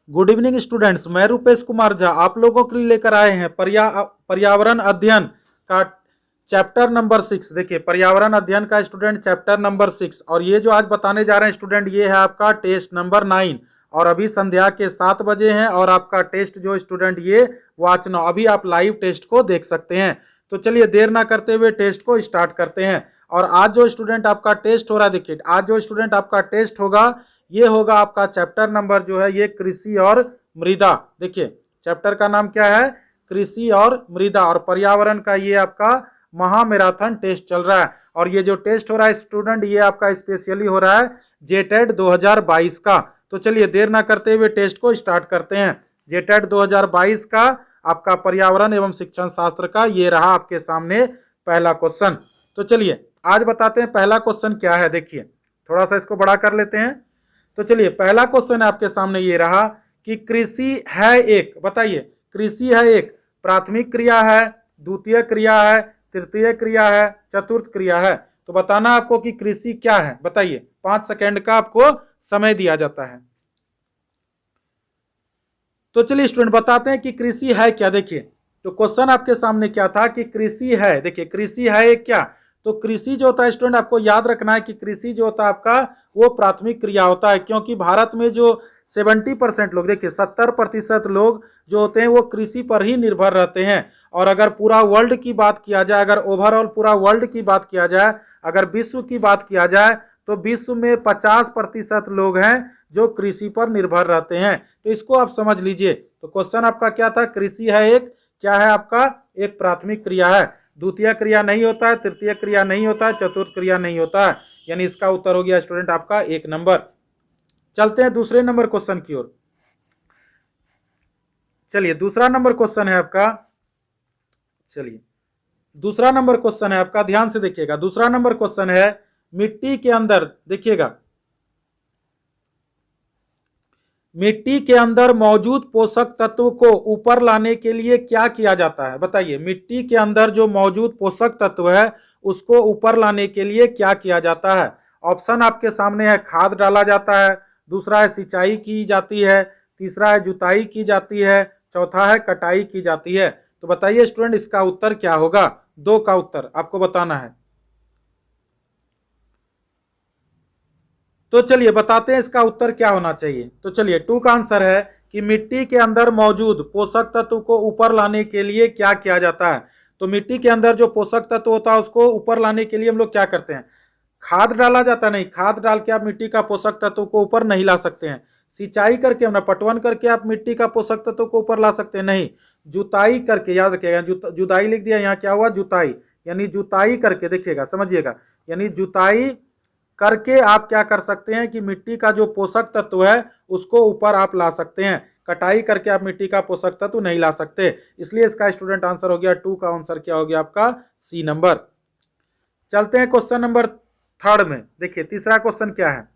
Good evening students, मैं रूपेश कुमार झा आप लोगों के लिए लेकर आए हैं पर्यावरण अध्ययन का चैप्टर नंबर 6। देखिए पर्यावरण अध्ययन का स्टूडेंट चैप्टर नंबर 6, और ये जो आज बताने जा रहे हैं स्टूडेंट ये है आपका टेस्ट नंबर 9। और अभी संध्या के 7 बजे हैं और आपका टेस्ट जो स्टूडेंट ये वॉच नाउ, अभी आप लाइव टेस्ट को देख सकते हैं। तो चलिए देर ना करते हुए टेस्ट को स्टार्ट करते हैं। और आज जो स्टूडेंट आपका टेस्ट हो रहा है, देखिए आज जो स्टूडेंट आपका टेस्ट होगा ये होगा आपका चैप्टर नंबर जो है ये कृषि और मृदा। देखिए चैप्टर का नाम क्या है, कृषि और मृदा, और पर्यावरण का ये आपका महामैराथन टेस्ट चल रहा है। और ये जो टेस्ट हो रहा है स्टूडेंट ये आपका स्पेशली हो रहा है जेटेड 2022 का। तो चलिए देर ना करते हुए टेस्ट को स्टार्ट करते हैं। जेटेड 2022 का आपका पर्यावरण एवं शिक्षण शास्त्र का ये रहा आपके सामने पहला क्वेश्चन। तो चलिए आज बताते हैं पहला क्वेश्चन क्या है। देखिए थोड़ा सा इसको बड़ा कर लेते हैं। तो चलिए पहला क्वेश्चन आपके सामने ये रहा कि कृषि है एक, बताइए कृषि है एक प्राथमिक क्रिया है, द्वितीय क्रिया है, तृतीय क्रिया है, चतुर्थ क्रिया है। तो बताना आपको कि कृषि क्या है, बताइए। 5 सेकेंड का आपको समय दिया जाता है। तो चलिए स्टूडेंट बताते हैं कि कृषि है क्या। देखिए तो क्वेश्चन आपके सामने क्या था कि कृषि है, देखिए कृषि है एक क्या। तो कृषि जो होता है स्टूडेंट आपको याद रखना है कि कृषि जो होता है आपका वो प्राथमिक क्रिया होता है, क्योंकि भारत में जो 70% लोग, देखिए 70% लोग जो होते हैं वो कृषि पर ही निर्भर रहते हैं। और अगर पूरा वर्ल्ड की बात किया जाए, अगर ओवरऑल पूरा वर्ल्ड की बात किया जाए, अगर विश्व की बात किया जाए तो विश्व में 50% लोग हैं जो कृषि पर निर्भर रहते हैं। तो इसको आप समझ लीजिए। तो क्वेश्चन आपका क्या था, कृषि है एक क्या है आपका एक प्राथमिक क्रिया है, द्वितीय क्रिया नहीं होता है, तृतीय क्रिया नहीं होता है, चतुर्थ क्रिया नहीं होता है, यानी इसका उत्तर हो गया स्टूडेंट आपका 1 नंबर। चलते हैं दूसरे नंबर क्वेश्चन की ओर। चलिए दूसरा नंबर क्वेश्चन है आपका, चलिए दूसरा नंबर क्वेश्चन है आपका, ध्यान से देखिएगा। दूसरा नंबर क्वेश्चन है मिट्टी के अंदर, देखिएगा मिट्टी के अंदर मौजूद पोषक तत्व को ऊपर लाने के लिए क्या किया जाता है, बताइए। मिट्टी के अंदर जो मौजूद पोषक तत्व है उसको ऊपर लाने के लिए क्या किया जाता है। ऑप्शन आपके सामने है, खाद डाला जाता है, दूसरा है सिंचाई की जाती है, तीसरा है जुताई की जाती है, चौथा है कटाई की जाती है। तो बताइए स्टूडेंट इसका उत्तर क्या होगा, 2 का उत्तर आपको बताना है। तो चलिए बताते हैं इसका उत्तर क्या होना चाहिए। तो चलिए 2 का आंसर है कि मिट्टी के अंदर मौजूद पोषक तत्व को ऊपर लाने के लिए क्या किया जाता है। तो मिट्टी के अंदर जो पोषक तत्व होता है उसको ऊपर लाने के लिए हम लोग क्या करते हैं, खाद डाला जाता नहीं, खाद डाल के आप मिट्टी का पोषक तत्व को ऊपर नहीं ला सकते हैं। सिंचाई करके अपना पटवन करके आप मिट्टी का पोषक तत्व को ऊपर ला सकते हैं, नहीं। जुताई करके, याद रखिएगा जुताई लिख दिया, यहाँ क्या हुआ जुताई, यानी जुताई करके, देखिएगा समझिएगा, यानी जुताई करके आप क्या कर सकते हैं कि मिट्टी का जो पोषक तत्व है उसको ऊपर आप ला सकते हैं। कटाई करके आप मिट्टी का पोषक तत्व नहीं ला सकते, इसलिए इसका स्टूडेंट आंसर हो गया 2 का आंसर क्या हो गया आपका सी नंबर। चलते हैं क्वेश्चन नंबर 3 में। देखिए तीसरा क्वेश्चन क्या है।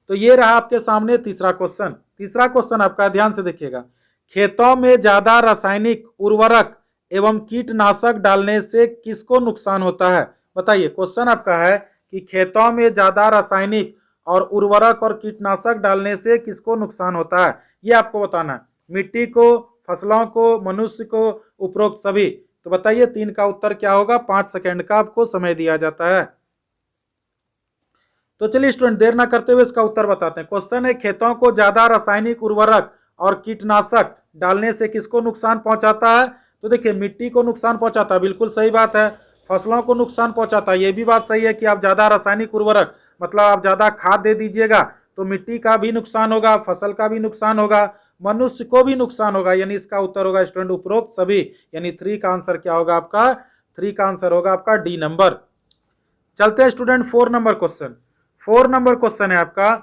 तो ये रहा आपके सामने तीसरा क्वेश्चन। तीसरा क्वेश्चन आपका ध्यान से देखिएगा, खेतों में ज्यादा रासायनिक उर्वरक एवं कीटनाशक डालने से किसको नुकसान होता है, बताइए। क्वेश्चन आपका है कि खेतों में ज्यादा रासायनिक और उर्वरक और कीटनाशक डालने से किसको नुकसान होता है, ये आपको बताना है। मिट्टी को, फसलों को, मनुष्य को, उपरोक्त सभी। तो बताइए 3 का उत्तर क्या होगा। 5 सेकेंड का आपको समय दिया जाता है। तो चलिए स्टूडेंट देर ना करते हुए इसका उत्तर बताते हैं। क्वेश्चन है खेतों को ज्यादा रासायनिक उर्वरक और कीटनाशक डालने से किसको नुकसान पहुंचाता है। तो देखिए मिट्टी को नुकसान पहुंचाता है, बिल्कुल सही बात है। फसलों को नुकसान पहुंचाता है, ये भी बात सही है कि आप ज्यादा रासायनिक उर्वरक मतलब आप ज्यादा खाद दे दीजिएगा तो मिट्टी का भी नुकसान होगा, फसल का भी नुकसान होगा, मनुष्य को भी नुकसान होगा, यानी इसका उत्तर होगा स्टूडेंट उपरोक्त सभी, यानी 3 का आंसर क्या होगा आपका, 3 का आंसर होगा आपका डी नंबर। चलते हैं student 4 number question. 4 number question है आपका,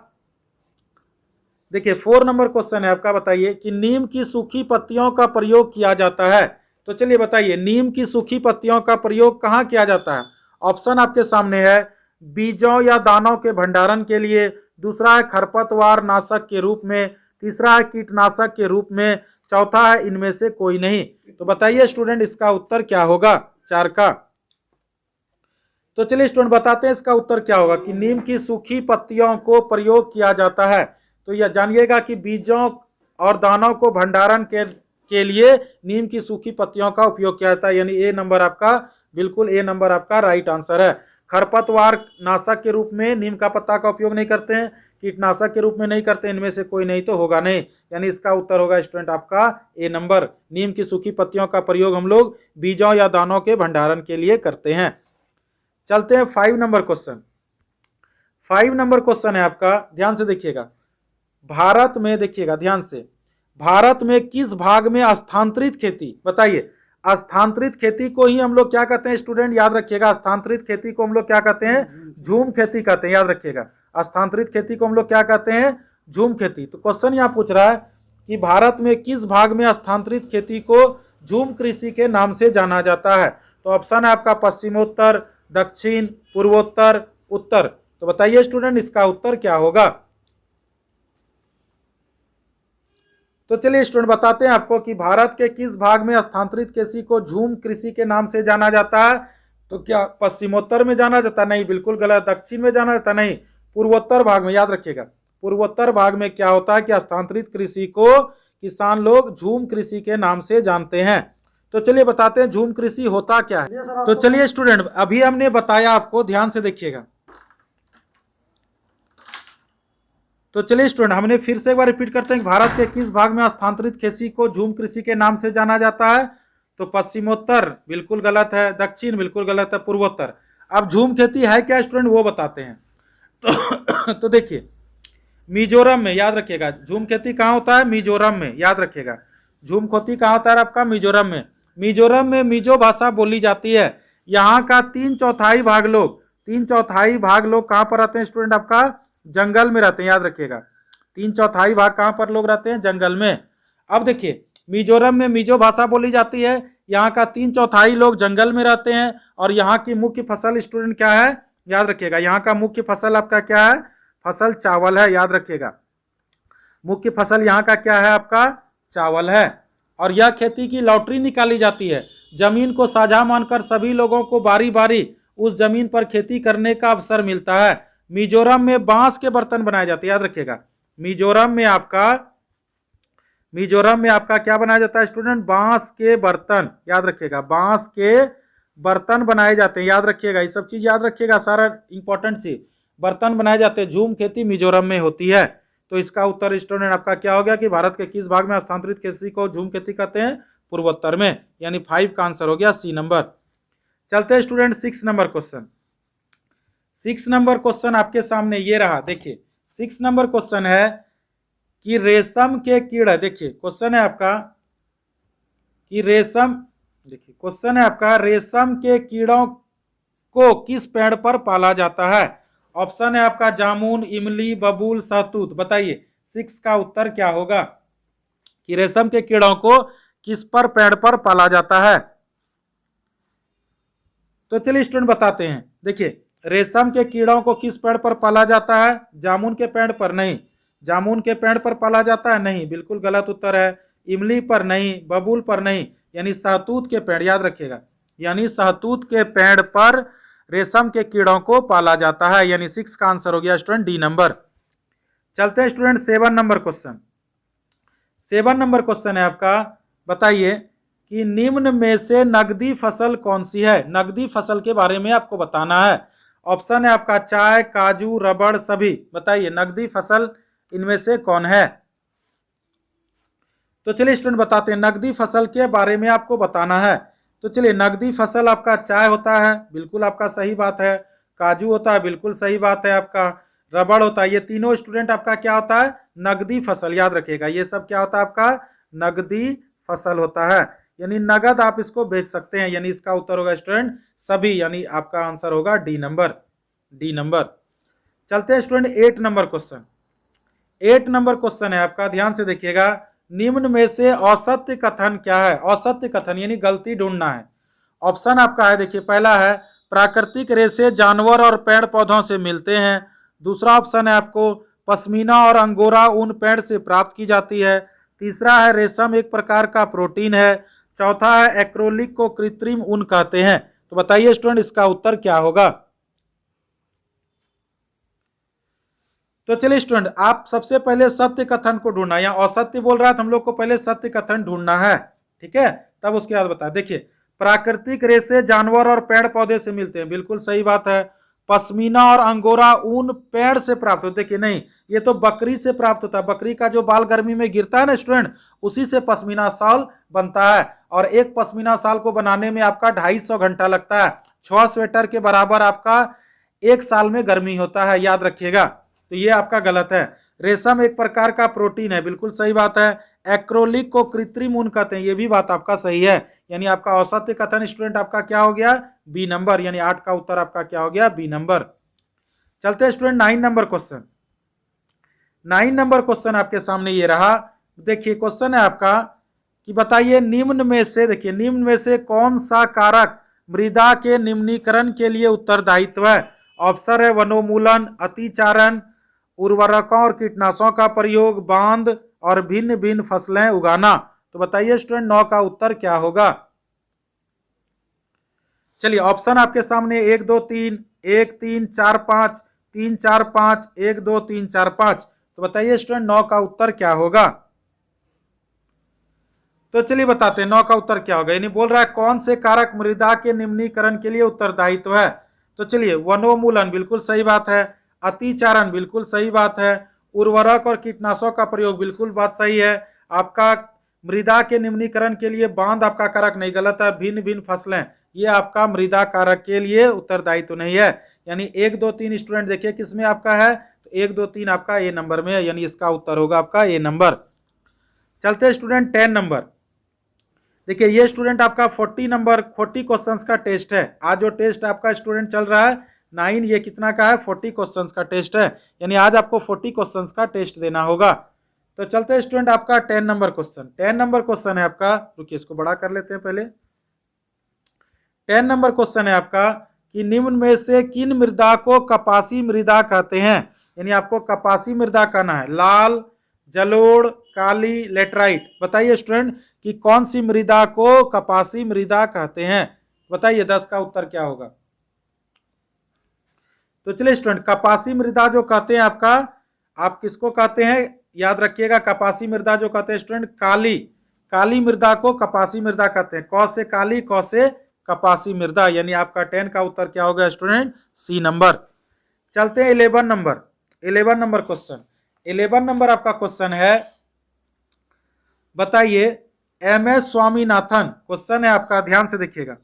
देखिए 4 नंबर क्वेश्चन है आपका, बताइए कि नीम की सूखी पत्तियों का प्रयोग किया जाता है। तो चलिए बताइए नीम की सूखी पत्तियों का प्रयोग कहाँ किया जाता है। ऑप्शन आपके सामने है, बीजों या दानों के भंडारण के लिए, दूसरा है खरपतवार नाशक के रूप में, तीसरा है कीटनाशक के रूप में, चौथा है इनमें से कोई नहीं। तो बताइए स्टूडेंट इसका उत्तर क्या होगा 4 का। तो चलिए स्टूडेंट बताते हैं इसका उत्तर क्या होगा कि नीम की सूखी पत्तियों को प्रयोग किया जाता है तो यह जानिएगा कि बीजों और दानों को भंडारण के लिए नीम की सूखी पत्तियों का उपयोग किया जाता है, यानी ए नंबर आपका, बिल्कुल ए नंबर आपका राइट आंसर है। खरपतवार नाशक के रूप में नीम का पत्ता का उपयोग नहीं करते हैं, कीटनाशक के रूप में नहीं करते, इनमें से कोई नहीं तो होगा नहीं, यानी इसका उत्तर होगा स्टूडेंट आपका ए नंबर। नीम की सूखी पत्तियों का प्रयोग हम लोग बीजों या दानों के भंडारण के लिए करते हैं। चलते हैं 5 नंबर क्वेश्चन। 5 नंबर क्वेश्चन है आपका, ध्यान से देखिएगा। भारत में, देखिएगा ध्यान से, भारत में किस भाग में स्थानांतरित खेती, बताइए। स्थानांतरित खेती को ही हम लोग क्या कहते हैं स्टूडेंट, याद रखिएगा। स्थानांतरित खेती को हम लोग क्या कहते हैं, झूम खेती कहते हैं, याद रखिएगा। स्थानांतरित खेती को हम लोग क्या कहते हैं, झूम खेती। तो क्वेश्चन यहाँ पूछ रहा है कि भारत में किस भाग में स्थानांतरित खेती को झूम कृषि के नाम से जाना जाता है। तो ऑप्शन है आपका पश्चिमोत्तर, दक्षिण, पूर्वोत्तर, उत्तर। तो बताइए स्टूडेंट इसका उत्तर क्या होगा। तो चलिए स्टूडेंट बताते हैं आपको कि भारत के किस भाग में स्थानांतरित कृषि को झूम कृषि के नाम से जाना जाता है। तो क्या पश्चिमोत्तर में जाना जाता, नहीं, बिल्कुल गलत। दक्षिण में जाना जाता, नहीं, पूर्वोत्तर भाग में, याद रखिएगा। पूर्वोत्तर भाग में क्या होता है कि स्थानांतरित कृषि को किसान लोग झूम कृषि के नाम से जानते हैं। तो चलिए बताते हैं झूम कृषि होता क्या है। तो चलिए स्टूडेंट, अभी हमने बताया आपको, ध्यान से देखिएगा। तो चलिए स्टूडेंट, हमने फिर से एक बार रिपीट करते हैं कि भारत के किस भाग में स्थानांतरित कृषि को झूम कृषि के नाम से जाना जाता है। तो पश्चिमोत्तर बिल्कुल गलत है, दक्षिण बिल्कुल गलत है, पूर्वोत्तर। अब झूम खेती है क्या स्टूडेंट, वो बताते हैं। तो देखिए, मिजोरम में, याद रखिएगा, झूम खेती कहाँ होता है, मिजोरम में, याद रखिएगा। झूम खेती कहाँ होता है आपका, मिजोरम में। मिजोरम में मिजो भाषा बोली जाती है। यहाँ का 3/4 भाग लोग, 3/4 भाग लोग कहाँ पर रहते हैं स्टूडेंट आपका, जंगल में रहते हैं, याद रखिएगा। 3/4 भाग कहाँ पर लोग रहते हैं, जंगल में। अब देखिए, मिजोरम में मिजो भाषा बोली जाती है, यहाँ का 3/4 लोग जंगल में रहते हैं, और यहाँ की मुख्य फसल स्टूडेंट क्या है, याद रखिएगा। यहाँ का मुख्य फसल आपका क्या है, फसल चावल है, याद रखिएगा। मुख्य फसल यहाँ का क्या है आपका, चावल है। और यह खेती की लॉटरी निकाली जाती है। जमीन को साझा मानकर सभी लोगों को बारी बारी उस जमीन पर खेती करने का अवसर मिलता है। मिजोरम में बांस के बर्तन बनाए जाते हैं, याद रखिएगा। मिजोरम में आपका क्या बनाया जाता है स्टूडेंट, बांस के बर्तन, याद रखिएगा। बांस के बर्तन बनाए जाते हैं, याद रखिएगा। ये सब चीज याद रखिएगा, सारा इंपॉर्टेंट चीज, बर्तन बनाए जाते हैं। झूम खेती मिजोरम में होती है। तो इसका उत्तर स्टूडेंट आपका क्या हो गया कि भारत के किस भाग में स्थानांतरित कृषि को झूम खेती कहते हैं, पूर्वोत्तर में, यानी 5 का आंसर हो गया सी नंबर। चलते हैं student 6 number question. 6 number question आपके सामने ये रहा, देखिए। 6 नंबर क्वेश्चन है कि रेशम के कीड़े, देखिए क्वेश्चन है आपका कि रेशम, देखिए क्वेश्चन है आपका, रेशम के कीड़ों को किस पेड़ पर पाला जाता है। ऑप्शन है आपका जामुन, इमली, बबूल, शहतूत। बताइए 6 का उत्तर क्या होगा कि रेशम के कीड़ों को किस पर पेड़ पर पाला जाता है। तो चलिए स्टूडेंट बताते हैं। देखिए, रेशम के कीड़ों को किस पेड़ पर पाला जाता है, जामुन के पेड़ पर, नहीं। जामुन के पेड़ पर पाला जाता है, नहीं, बिल्कुल गलत उत्तर है। इमली पर नहीं, बबूल पर नहीं, यानी शहतूत के पेड़, याद रखिएगा। यानी शहतूत के पेड़ पर रेशम के कीड़ों को पाला जाता है, यानी 6 का आंसर हो गया स्टूडेंट डी नंबर। चलते हैं student 7 number question. 7 number question है आपका, बताइए कि निम्न में से नकदी फसल कौन सी है। नकदी फसल के बारे में आपको बताना है। ऑप्शन है आपका चाय, काजू, रबड़, सभी। बताइए नकदी फसल इनमें से कौन है। तो चलिए स्टूडेंट बताते हैं, नकदी फसल के बारे में आपको बताना है। तो चलिए, नकदी फसल आपका चाय होता है, बिल्कुल आपका सही बात है। काजू होता है, बिल्कुल सही बात है आपका। रबड़ होता है, ये तीनों स्टूडेंट आपका क्या होता है, नकदी फसल, याद रखिएगा। ये सब क्या होता है आपका, नकदी फसल होता है, यानी नगद आप इसको बेच सकते हैं, यानी इसका उत्तर होगा स्टूडेंट सभी, यानी आपका आंसर होगा डी नंबर, डी नंबर। चलते हैं student 8 number question. 8 number question है आपका, ध्यान से देखिएगा। निम्न में से औसत्य कथन क्या है। औसत्य कथन यानी गलती ढूंढना है। ऑप्शन आपका है, देखिए पहला है प्राकृतिक रेशे जानवर और पेड़ पौधों से मिलते हैं। दूसरा ऑप्शन है आपको पश्मीना और अंगोरा ऊन पेड़ से प्राप्त की जाती है। तीसरा है रेशम एक प्रकार का प्रोटीन है। चौथा है एक्रोलिक को कृत्रिम ऊन कहते हैं। तो बताइए स्टूडेंट इसका उत्तर क्या होगा। तो चलिए स्टूडेंट, आप सबसे पहले सत्य कथन को ढूंढना, यहाँ असत्य बोल रहा है तो हम लोग को पहले सत्य कथन ढूंढना है, ठीक है, तब उसके बाद बता। देखिए, प्राकृतिक रेशे जानवर और पेड़ पौधे से मिलते हैं, बिल्कुल सही बात है। पश्मीना और अंगोरा ऊन पेड़ से प्राप्त होता है, देखिए नहीं, ये तो बकरी से प्राप्त होता है, बकरी का जो बाल गर्मी में गिरता है ना स्टूडेंट, उसी से पश्मीना शॉल बनता है, और एक पश्मीना शॉल को बनाने में आपका 250 घंटा लगता है। 6 स्वेटर के बराबर आपका एक साल में गर्मी होता है, याद रखिएगा। तो ये आपका गलत है। रेशम एक प्रकार का प्रोटीन है, बिल्कुल सही बात है। एक्रोलिक को कृत्रिम ऊन कहते हैं, ये भी बात आपका सही है। यानी आपका असत्य कथन स्टूडेंट आपका क्या हो गया, बी नंबर, यानी 8 का उत्तर आपका क्या हो गया, बी नंबर। चलते हैं student 9 number question. 9 number question आपके सामने ये रहा। देखिए क्वेश्चन है आपका कि बताइए निम्न में से, देखिए निम्न में से कौन सा कारक मृदा के निम्नीकरण के लिए उत्तरदायित्व है। ऑप्शन है वनोन्मूलन, अतिचारण, उर्वरकों और कीटनाशकों का प्रयोग, बांध और भिन्न भिन्न फसलें उगाना। तो बताइए स्टूडेंट 9 का उत्तर क्या होगा। चलिए ऑप्शन आपके सामने 1 2 3, 1 3 4 5, 3 4 5, 1 2 3 4 5। तो बताइए स्टूडेंट 9 का उत्तर क्या होगा। तो चलिए बताते हैं 9 का उत्तर क्या होगा। यानी बोल रहा है कौन से कारक मृदा के निम्नीकरण के लिए उत्तरदायित्व है। तो चलिए वनोन्मूलन बिल्कुल सही बात है, अतिचारण बिल्कुल सही बात है, उर्वरक और कीटनाशकों का प्रयोग बिल्कुल बात सही है। आपका मृदा के निम्नीकरण के लिए बांध आपका कारक नहीं, गलत है। भिन्न भिन्न फसलें ये आपका मृदा कारक के लिए उत्तरदायित्व नहीं है। यानी 1 2 3 स्टूडेंट देखिए किसमें आपका है, तो 1 2 3 आपका ए नंबर में है, यानी इसका उत्तर होगा आपका ए नंबर। चलते स्टूडेंट 10 नंबर। देखिए ये स्टूडेंट आपका 40 क्वेश्चंस का टेस्ट है। आज जो टेस्ट आपका स्टूडेंट चल रहा है 9, ये कितना का है, 40 क्वेश्चंस का टेस्ट है। यानी आज आपको 40 क्वेश्चंस का टेस्ट देना होगा। तो चलते स्टूडेंट आपका 10 नंबर क्वेश्चन। 10 नंबर क्वेश्चन है आपका, रुकिए इसको बड़ा कर लेते हैं पहले। 10 नंबर क्वेश्चन है आपका कि निम्न में से किन मृदा को कपासी मृदा कहते हैं। यानी आपको कपासी मृदा कहना है, लाल, जलोढ़, काली, लेटराइट। बताइए स्टूडेंट कि कौन सी मृदा को कपासी मृदा कहते हैं। बताइए 10 का उत्तर क्या होगा। तो चलिए स्टूडेंट कपासी मृदा जो कहते हैं आपका, आप किसको कहते हैं याद रखिएगा। कपासी मृदा जो कहते हैं स्टूडेंट, काली मृदा को कपासी मृदा कहते हैं। कौ से काली, कौ से कपासी मृदा। यानी आपका 10 का उत्तर क्या होगा स्टूडेंट, सी नंबर। चलते हैं 11 नंबर। 11 number question. 11 नंबर आपका क्वेश्चन है, बताइए MS स्वामीनाथन। क्वेश्चन है आपका, ध्यान से देखिएगा।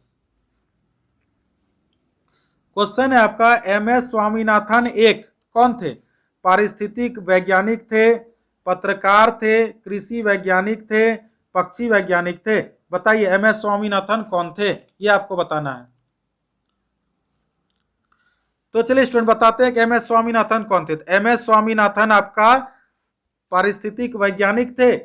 क्वेश्चन है आपका MS स्वामीनाथन एक कौन थे, पारिस्थितिक वैज्ञानिक थे, पत्रकार थे, कृषि वैज्ञानिक थे, पक्षी वैज्ञानिक थे। बताइए MS स्वामीनाथन कौन थे, ये आपको बताना है। तो चलिए स्टूडेंट बताते हैं कि MS स्वामीनाथन कौन थे। तो MS स्वामीनाथन आपका पारिस्थितिक वैज्ञानिक थे,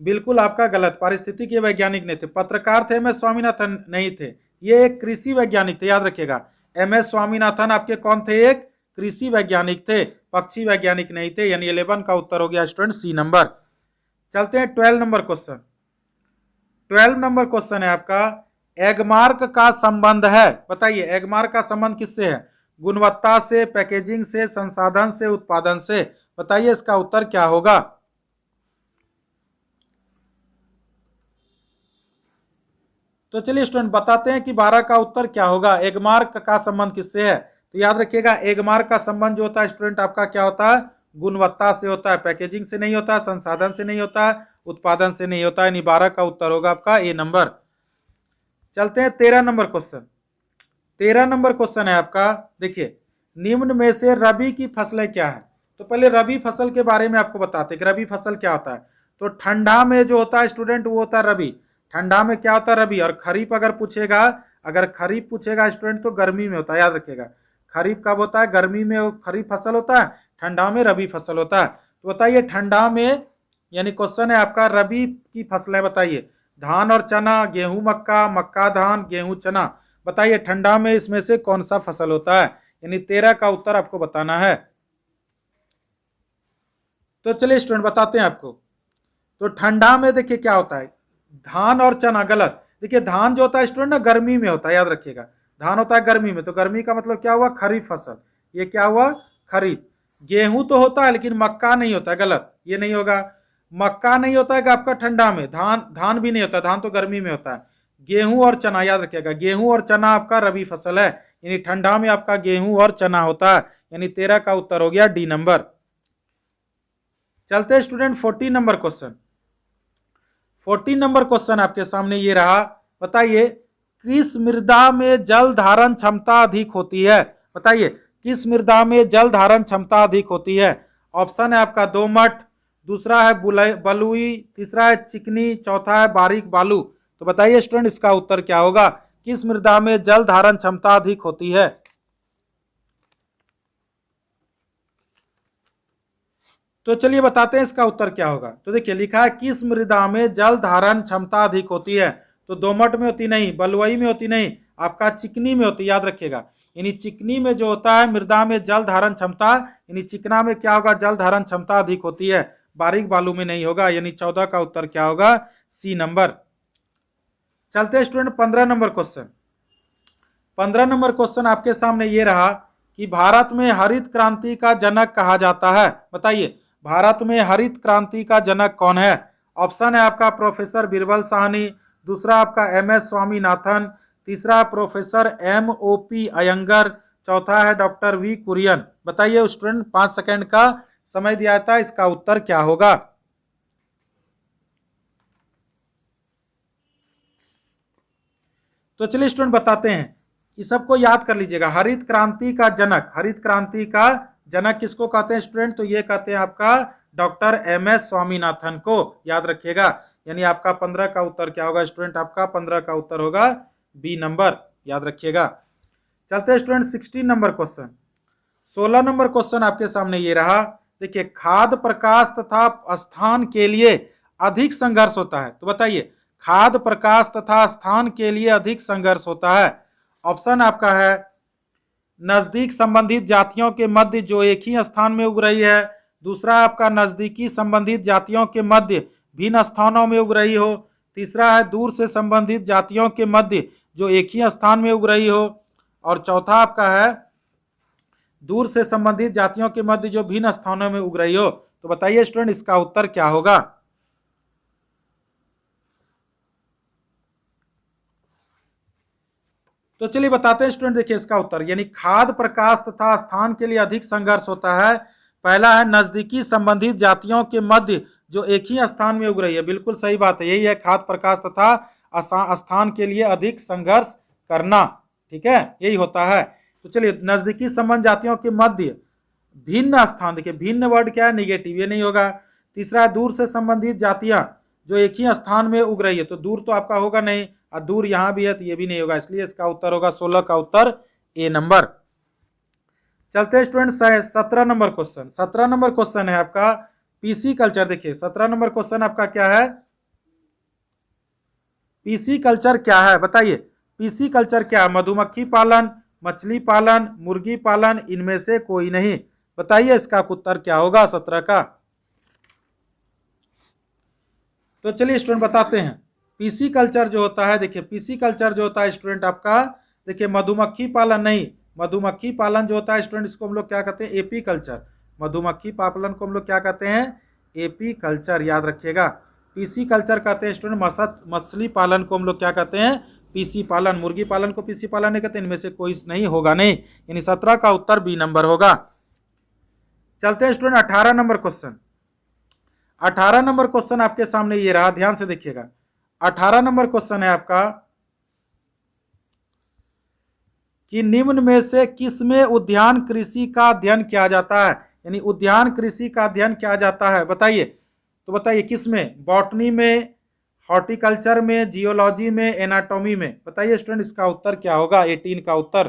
बिल्कुल आपका गलत, पारिस्थितिक ये वैज्ञानिक नहीं थे। पत्रकार थे MS स्वामीनाथन नहीं थे, ये एक कृषि वैज्ञानिक थे, याद रखिएगा। MS स्वामीनाथन आपके कौन थे, एक कृषि वैज्ञानिक थे, पक्षी वैज्ञानिक नहीं थे। यानी 11 का उत्तर हो गया स्टूडेंट सी नंबर। चलते हैं 12 नंबर क्वेश्चन। 12 नंबर क्वेश्चन है आपका, एगमार्क का संबंध है। बताइए एगमार्क का संबंध किससे है, गुणवत्ता से, पैकेजिंग से, संसाधन से, उत्पादन से। बताइए इसका उत्तर क्या होगा। तो चलिए स्टूडेंट बताते हैं कि 12 का उत्तर क्या होगा। एगमार्क का संबंध किससे है, तो याद रखिएगा एगमार्क का संबंध जो होता है स्टूडेंट आपका क्या होता है, गुणवत्ता से होता है, पैकेजिंग से नहीं होता, संसाधन से नहीं होता, उत्पादन से नहीं होता। यानी 12 का उत्तर होगा आपका ए नंबर। चलते हैं 13 नंबर क्वेश्चन। 13 नंबर क्वेश्चन है आपका, देखिए निम्न में से रबी की फसलें क्या है। तो पहले रबी फसल के बारे में आपको बताते हैं कि रबी फसल क्या होता है। तो ठंडा में जो होता है स्टूडेंट वो होता है रबी, ठंडा में क्या होता है रबी। और खरीफ अगर पूछेगा, अगर खरीफ पूछेगा स्टूडेंट तो गर्मी में होता है, याद रखिएगा। खरीफ कब होता है, गर्मी में खरीफ फसल होता है, ठंडा में रबी फसल होता है। तो बताइए ठंडा में, यानी क्वेश्चन है आपका रबी की फसलें बताइए, धान और चना, गेहूं मक्का, मक्का धान, गेहूं चना। बताइए ठंडा में इसमें से कौन सा फसल होता है। यानी 13 का उत्तर आपको बताना है। तो चलिए स्टूडेंट बताते हैं आपको। तो ठंडा में देखिए क्या होता है, धान और चना, गलत। देखिए धान जो होता है स्टूडेंट ना गर्मी में होता है, याद रखिएगा। धान होता है गर्मी में, तो गर्मी का मतलब क्या हुआ, खरीफ फसल, ये क्या हुआ, खरीफ। गेहूं तो होता है लेकिन मक्का नहीं होता है, गलत, ये नहीं होगा। मक्का नहीं होता है आपका ठंडा में, धान भी नहीं होता, धान तो गर्मी में होता है। गेहूं और चना, याद रखिएगा, गेहूं और चना आपका रबी फसल है, यानी ठंडा में आपका गेहूं और चना होता है, यानी 13 का उत्तर हो गया डी नंबर। चलते student 14 number question. 14 number question आपके सामने ये रहा, बताइए किस मृदा में जल धारण क्षमता अधिक होती है, बताइए किस मृदा में जल धारण क्षमता अधिक होती है। ऑप्शन है आपका दोमट, दूसरा है बलुई, तीसरा है चिकनी, चौथा है बारीक बालू। तो बताइए स्टूडेंट इसका उत्तर क्या होगा, किस मृदा में जल धारण क्षमता अधिक होती है। तो चलिए बताते हैं इसका उत्तर क्या होगा। तो देखिए लिखा है किस मृदा में जल धारण क्षमता अधिक होती है, तो दोमट में होती नहीं, बलुई में होती नहीं, आपका चिकनी में होती, याद रखिएगा। यानी चिकनी में जो होता है मृदा में जल धारण क्षमता, यानी चिकना में क्या होगा, जल धारण क्षमता अधिक होती है, बारीक बालू में नहीं होगा, यानी 14 का उत्तर क्या होगा, सी नंबर। चलते student 15 number question. 15 number question आपके सामने ये रहा कि भारत में हरित क्रांति का जनक कहा जाता है, बताइए भारत में हरित क्रांति का जनक कौन है। ऑप्शन है आपका प्रोफेसर बीरबल साहनी, दूसरा आपका एम.एस. स्वामीनाथन, तीसरा प्रोफेसर M.O.P. अयंगर, चौथा है डॉक्टर वी कुरियन। बताइए स्टूडेंट 5 सेकंड का समय दिया था, इसका उत्तर क्या होगा। तो चलिए स्टूडेंट बताते हैं, इस सबको याद कर लीजिएगा। हरित क्रांति का जनक, हरित क्रांति का जनक किसको कहते हैं स्टूडेंट, तो ये कहते हैं आपका डॉक्टर M.S. स्वामीनाथन को, याद रखिएगा। यानी आपका 15 का उत्तर क्या होगा स्टूडेंट, आपका 15 का उत्तर होगा बी नंबर, याद रखिएगा। चलते हैं student 16 number question. 16 number question आपके सामने ये रहा, देखिए खाद्य प्रकाश तथा स्थान के लिए अधिक संघर्ष होता है। तो बताइए खाद्य प्रकाश तथा स्थान के लिए अधिक संघर्ष होता है। ऑप्शन आपका है नजदीक संबंधित जातियों के मध्य जो एक ही स्थान में उग रही है, दूसरा आपका नजदीकी संबंधित जातियों के मध्य भिन्न स्थानों में उग रही हो, तीसरा है दूर से संबंधित जातियों के मध्य जो एक ही स्थान में उग रही हो, और चौथा आपका है दूर से संबंधित जातियों के मध्य जो भिन्न स्थानों में उग रही हो। तो बताइए स्टूडेंट इसका उत्तर क्या होगा। तो चलिए बताते हैं स्टूडेंट, देखिए इसका उत्तर, यानी खाद्य प्रकाश तथा स्थान के लिए अधिक संघर्ष होता है। पहला है नजदीकी संबंधित जातियों के मध्य जो एक ही स्थान में उग रही है, बिल्कुल सही बात है, यही है खाद्य प्रकाश तथा स्थान के लिए अधिक संघर्ष करना, ठीक है, यही होता है। तो चलिए नजदीकी संबंध जातियों के मध्य भिन्न स्थान, देखिए भिन्न वर्ड क्या है, निगेटिव, ये नहीं होगा। तीसरा है दूर से संबंधित जातियां जो एक ही स्थान में उग रही है, तो दूर तो आपका होगा नहीं, और दूर यहां भी है तो ये भी नहीं होगा, इसलिए इसका उत्तर होगा 16 का उत्तर ए नंबर। चलते student 17 number question. 17 number question है आपका पीसी कल्चर। देखिए 17 नंबर क्वेश्चन आपका क्या है, पीसी कल्चर क्या है, बताइए पीसी कल्चर क्या है। मधुमक्खी पालन, मछली पालन, मुर्गी पालन, इनमें से कोई नहीं। बताइए इसका उत्तर क्या होगा 17 का। तो चलिए स्टूडेंट बताते हैं, पीसी कल्चर जो होता है, देखिए पीसी कल्चर जो होता है स्टूडेंट आपका, देखिए मधुमक्खी पालन नहीं, मधुमक्खी पालन जो होता है स्टूडेंट इसको हम लोग क्या कहते हैं, एपी कल्चर। मधुमक्खी पालन को हम लोग क्या कहते हैं, एपी कल्चर, याद रखिएगा। पीसी कल्चर कहते हैं स्टूडेंट मछली पालन को हम लोग क्या कहते हैं, पीसी पालन। मुर्गी पालन को पीसी पालन नहीं कहते, इनमें से कोई नहीं होगा नहीं, यानी 17 का उत्तर बी नंबर होगा। चलते हैं student 18 number question. 18 number question आपके सामने ये रहा, ध्यान से देखिएगा। 18 नंबर क्वेश्चन है आपका कि निम्न में से किस में उद्यान कृषि का अध्ययन किया जाता है, यानी उद्यान कृषि का अध्ययन किया जाता है, बताइए। तो बताइए किस में, बॉटनी में, हॉर्टिकल्चर में, जियोलॉजी में, एनाटॉमी में। बताइए स्टूडेंट इसका उत्तर क्या होगा, 18 का उत्तर।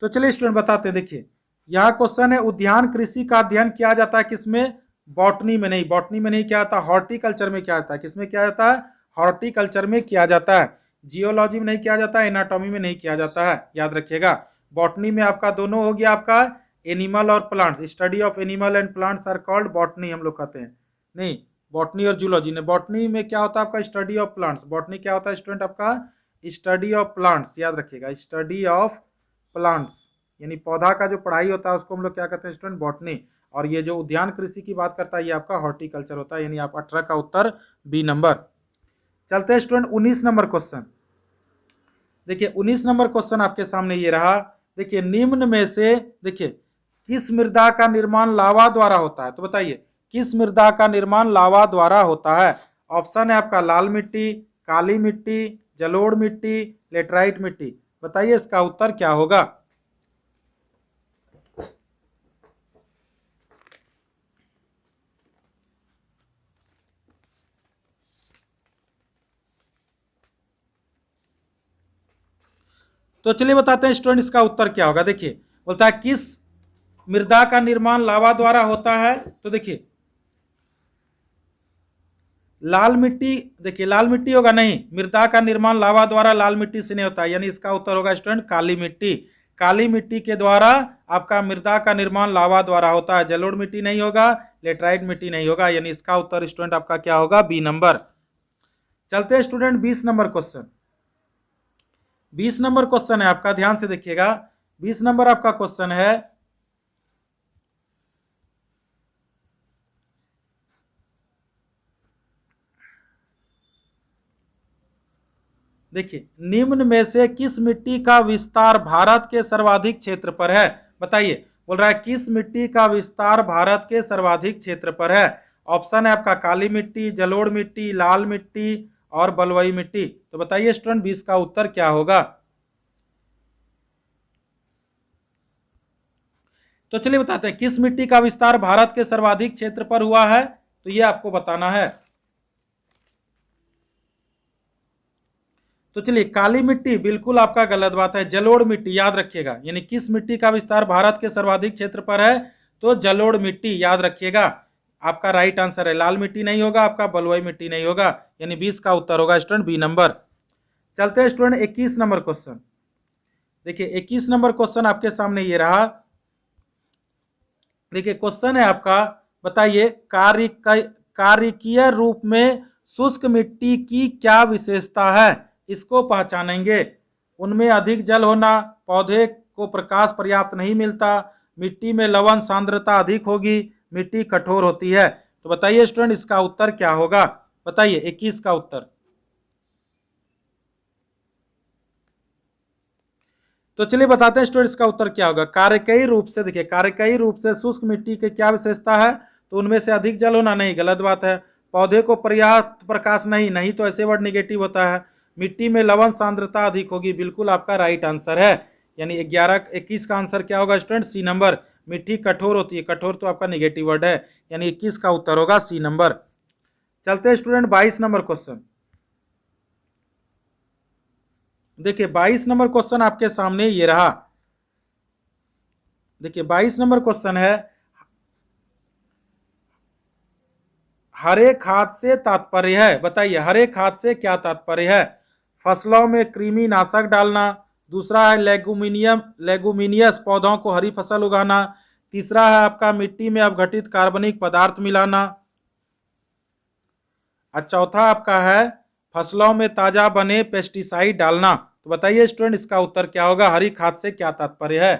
तो चलिए स्टूडेंट बताते हैं, देखिए यह क्वेश्चन है उद्यान कृषि का अध्ययन किया जाता है किसमें, बॉटनी में नहीं, बॉटनी में नहीं किया जाता, हॉर्टिकल्चर में किया जाता है। किसमें किया जाता है, हॉर्टिकल्चर में किया जाता है। जियोलॉजी में नहीं किया जाता है, एनाटॉमी में नहीं किया जाता है, याद रखिएगा। बॉटनी में आपका दोनों हो गया, आपका एनिमल और plants, study of animal and plants are called botany, हम लोग कहते हैं। नहीं, बॉटनी और जूलॉजी ने। बॉटनी में क्या होता है आपका? Study of plants. बॉटनी क्या होता है स्टूडेंट आपका? स्टडी ऑफ प्लांट्स, याद रखिएगा, स्टडी ऑफ प्लांट्स, यानी पौधा का जो पढ़ाई होता है उसको हम लोग क्या कहते हैं स्टूडेंट? बॉटनी। और ये जो उद्यान कृषि की बात करता है ये आपका हॉर्टिकल्चर होता है, यानी आप 18 का उत्तर बी नंबर। चलते हैं स्टूडेंट 19 नंबर क्वेश्चन। देखिए 19 नंबर क्वेश्चन आपके सामने ये रहा। देखिए निम्न में से देखिए किस मृदा का निर्माण लावा द्वारा होता है? तो बताइए किस मृदा का निर्माण लावा द्वारा होता है? ऑप्शन है आपका लाल मिट्टी, काली मिट्टी, जलोढ़ मिट्टी, लेटराइट मिट्टी। बताइए इसका उत्तर क्या होगा? तो चलिए बताते हैं स्टूडेंट इसका उत्तर क्या होगा। देखिए बोलता है किस मृदा का निर्माण लावा द्वारा होता है? तो देखिए लाल मिट्टी, देखिए लाल मिट्टी होगा नहीं, मृदा का निर्माण लावा द्वारा लाल मिट्टी से नहीं होता है, यानी इसका उत्तर होगा स्टूडेंट काली मिट्टी। काली मिट्टी के द्वारा आपका मृदा का निर्माण लावा द्वारा होता है। जलोढ़ मिट्टी नहीं होगा, लेटराइट मिट्टी नहीं होगा, यानी इसका उत्तर स्टूडेंट आपका क्या होगा? B number. चलते हैं student 20 number question. 20 number question है आपका, ध्यान से देखिएगा। 20 नंबर आपका क्वेश्चन है, देखिए निम्न में से किस मिट्टी का विस्तार भारत के सर्वाधिक क्षेत्र पर है? बताइए, बोल रहा है किस मिट्टी का विस्तार भारत के सर्वाधिक क्षेत्र पर है? ऑप्शन है आपका काली मिट्टी, जलोढ़ मिट्टी, लाल मिट्टी और बलुई मिट्टी। तो बताइए स्टूडेंट 20 का उत्तर क्या होगा? तो चलिए बताते हैं किस मिट्टी का विस्तार भारत के सर्वाधिक क्षेत्र पर हुआ है, तो ये आपको बताना है। तो चलिए काली मिट्टी बिल्कुल आपका गलत बात है, जलोढ़ मिट्टी याद रखिएगा। यानी किस मिट्टी का विस्तार भारत के सर्वाधिक क्षेत्र पर है? तो जलोढ़ मिट्टी याद रखिएगा, आपका राइट आंसर है। लाल मिट्टी नहीं होगा आपका, बलुई मिट्टी नहीं होगा, यानी 20 का उत्तर होगा स्टूडेंट बी नंबर। चलते हैं स्टूडेंट 21 नंबर क्वेश्चन। देखिए 21 नंबर क्वेश्चन आपके सामने ये रहा। देखिए क्वेश्चन है आपका, बताइए कार्यकीय रूप में शुष्क मिट्टी की क्या विशेषता है? इसको पहचानेंगे। उनमें अधिक जल होना, पौधे को प्रकाश पर्याप्त नहीं मिलता, मिट्टी में लवण सांद्रता अधिक होगी, मिट्टी कठोर होती है। तो बताइए स्टूडेंट इसका उत्तर क्या होगा? बताइए 21 का उत्तर। तो चलिए बताते हैं स्टूडेंट इसका उत्तर क्या होगा। कार्यकयी रूप से, देखिए कार्यकयी रूप से शुष्क मिट्टी की क्या विशेषता है? तो उनमें से अधिक जल होना, नहीं, गलत बात है। पौधे को पर्याप्त प्रकाश, नहीं, नहीं तो ऐसे वर्ड निगेटिव होता है। मिट्टी में लवण सांद्रता अधिक होगी, बिल्कुल आपका राइट आंसर है। यानी 21 का आंसर क्या होगा स्टूडेंट? सी नंबर। मिट्टी कठोर होती है, कठोर तो आपका निगेटिव वर्ड है, यानी 21 का उत्तर होगा सी नंबर। चलते हैं स्टूडेंट 22 नंबर क्वेश्चन। देखिए 22 नंबर क्वेश्चन आपके सामने ये रहा। देखिए 22 नंबर क्वेश्चन है, हरे खाद से तात्पर्य है? बताइए हरे खाद से क्या तात्पर्य है? फसलों में कृमि नाशक डालना, दूसरा है लेगुमिनियस पौधों को हरी फसल उगाना, तीसरा है आपका मिट्टी में अपघटित कार्बनिक पदार्थ मिलाना, और चौथा आपका है फसलों में ताजा बने पेस्टिसाइड डालना। तो बताइए स्टूडेंट इसका उत्तर क्या होगा? हरी खाद से क्या तात्पर्य है?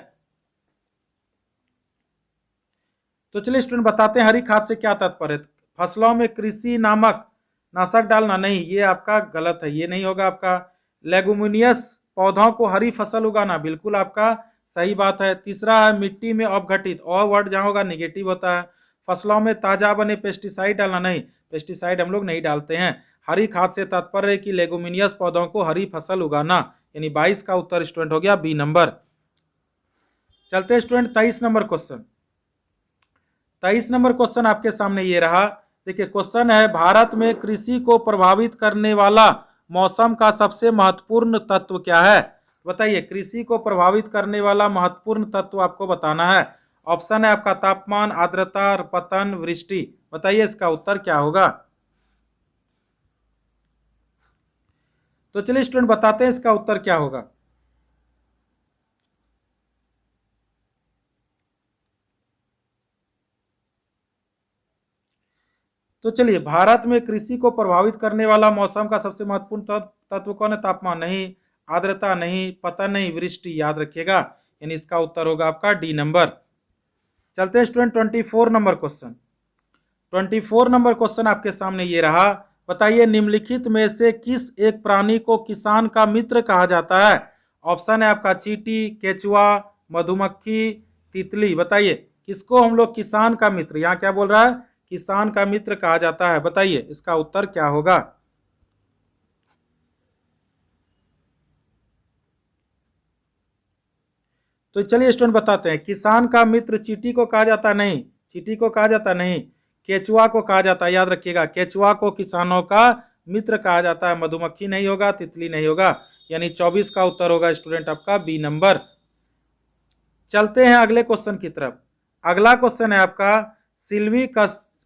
तो चलिए स्टूडेंट बताते हैं हरी खाद से क्या तात्पर्य। फसलों में कृषि नामक नाशक डालना, नहीं, ये आपका गलत है, ये नहीं होगा आपका। लेगुमिनियस पौधों को हरी फसल उगाना, बिल्कुल आपका सही बात है। तीसरा है मिट्टी में अपघटित, और वर्ड जहां होगा निगेटिव होता है। फसलों में ताजा बने पेस्टिसाइड डालना, नहीं, पेस्टिसाइड हम लोग नहीं डालते हैं। हरी खाद से तात्पर्य है कि लेगुमिनियस पौधों को हरी फसल उगाना, यानी 22 का उत्तर स्टूडेंट हो गया बी नंबर। चलते student 23 number question. 23 number question आपके सामने ये रहा। देखिए क्वेश्चन है, भारत में कृषि को प्रभावित करने वाला मौसम का सबसे महत्वपूर्ण तत्व क्या है? बताइए कृषि को प्रभावित करने वाला महत्वपूर्ण तत्व आपको बताना है। ऑप्शन है आपका तापमान, आर्द्रता, पतन, वृष्टि। बताइए इसका उत्तर क्या होगा? तो चलिए स्टूडेंट बताते हैं इसका उत्तर क्या होगा। तो चलिए, भारत में कृषि को प्रभावित करने वाला मौसम का सबसे महत्वपूर्ण तत्व कौन है? तापमान नहीं, आर्द्रता नहीं, पतन नहीं, वृष्टि, याद रखिएगा। यानी इसका उत्तर होगा आपका डी नंबर। चलते हैं student 24 number question. 24 number question आपके सामने ये रहा। बताइए, निम्नलिखित में से किस एक प्राणी को किसान का मित्र कहा जाता है? ऑप्शन है आपका चींटी, केचुआ, मधुमक्खी, तितली। बताइए किसको हम लोग किसान का मित्र, यहाँ क्या बोल रहा है? किसान का मित्र कहा जाता है। बताइए इसका उत्तर क्या होगा? तो चलिए स्टूडेंट बताते हैं। किसान का मित्र चींटी को कहा जाता नहीं, चींटी को कहा जाता नहीं, केचुआ को कहा जाता है। याद रखिएगा, केचुआ को किसानों का मित्र कहा जाता है। मधुमक्खी नहीं होगा, तितली नहीं होगा। यानी 24 का उत्तर होगा स्टूडेंट आपका बी नंबर। चलते हैं अगले क्वेश्चन की तरफ। अगला क्वेश्चन है आपका सिल्वी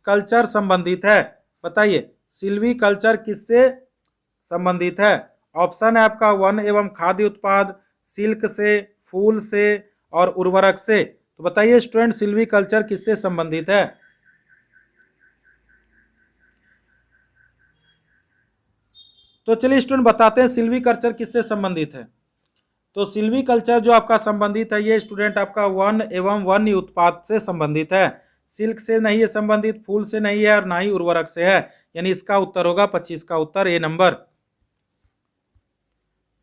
कल्चर संबंधित है। बताइए सिल्वी कल्चर किससे संबंधित है? ऑप्शन है आपका वन एवं खाद्य उत्पाद, सिल्क से, फूल से और उर्वरक से। तो बताइए स्टूडेंट सिल्वी कल्चर किससे संबंधित है? तो चलिए स्टूडेंट बताते हैं सिल्वी कल्चर किससे संबंधित है। तो सिल्वी कल्चर जो आपका संबंधित है ये स्टूडेंट आपका वन एवं वन्य उत्पाद से संबंधित है। सिल्क से नहीं है संबंधित, फूल से नहीं है और ना ही उर्वरक से है। यानी इसका उत्तर होगा 25 का उत्तर ए नंबर।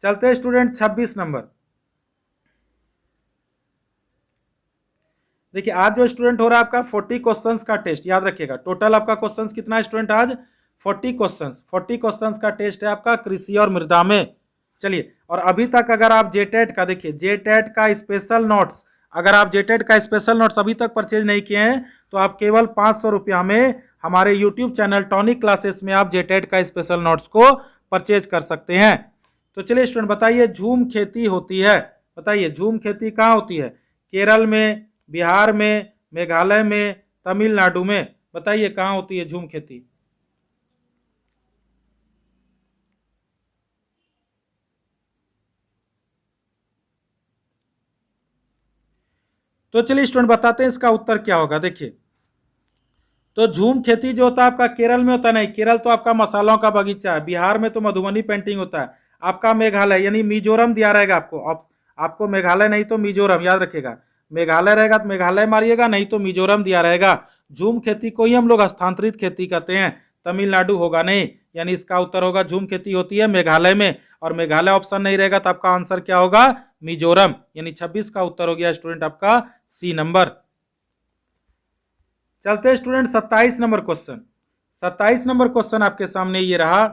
चलते हैं स्टूडेंट 26 नंबर। देखिए आज जो स्टूडेंट हो रहा है आपका 40 क्वेश्चंस का टेस्ट, याद रखिएगा। टोटल आपका क्वेश्चंस कितना है स्टूडेंट? आज 40 क्वेश्चंस। 40 क्वेश्चंस का टेस्ट है आपका कृषि और मृदा में। चलिए, और अभी तक अगर आप जेटेट का, देखिए जेटेट का स्पेशल नोट्स, अगर आप जेटेट का स्पेशल नोट्स अभी तक परचेज नहीं किए हैं तो आप केवल 500 रुपया में हमारे यूट्यूब चैनल टॉनिक क्लासेस में आप जेटेट का स्पेशल नोट्स को परचेज कर सकते हैं। तो चलिए स्टूडेंट बताइए, झूम खेती होती है। बताइए झूम खेती कहाँ होती है? केरल में, बिहार में, मेघालय में, तमिलनाडु में। बताइए कहाँ होती है झूम खेती? तो चलिए स्टूडेंट बताते हैं इसका उत्तर क्या होगा। देखिए तो झूम खेती जो होता है आपका केरल में होता है। नहीं, केरल तो आपका मसालों का बगीचा है। बिहार में तो मधुबनी पेंटिंग होता है। आपका मेघालय यानी मिजोरम दिया रहेगा आपको। आपको मेघालय नहीं तो मिजोरम, याद रखिएगा। मेघालय रहेगा तो मेघालय मारिएगा, नहीं तो मिजोरम दिया रहेगा। झूम खेती को ही हम लोग स्थानांतरित खेती कहते हैं। तमिलनाडु होगा नहीं। यानी इसका उत्तर होगा झूम खेती होती है मेघालय में, और मेघालय ऑप्शन नहीं रहेगा तो आपका आंसर क्या होगा? मिजोरम। यानी 26 का उत्तर हो गया स्टूडेंट आपका सी नंबर। चलते हैं student 27 number question. 27 number question आपके सामने ये रहा।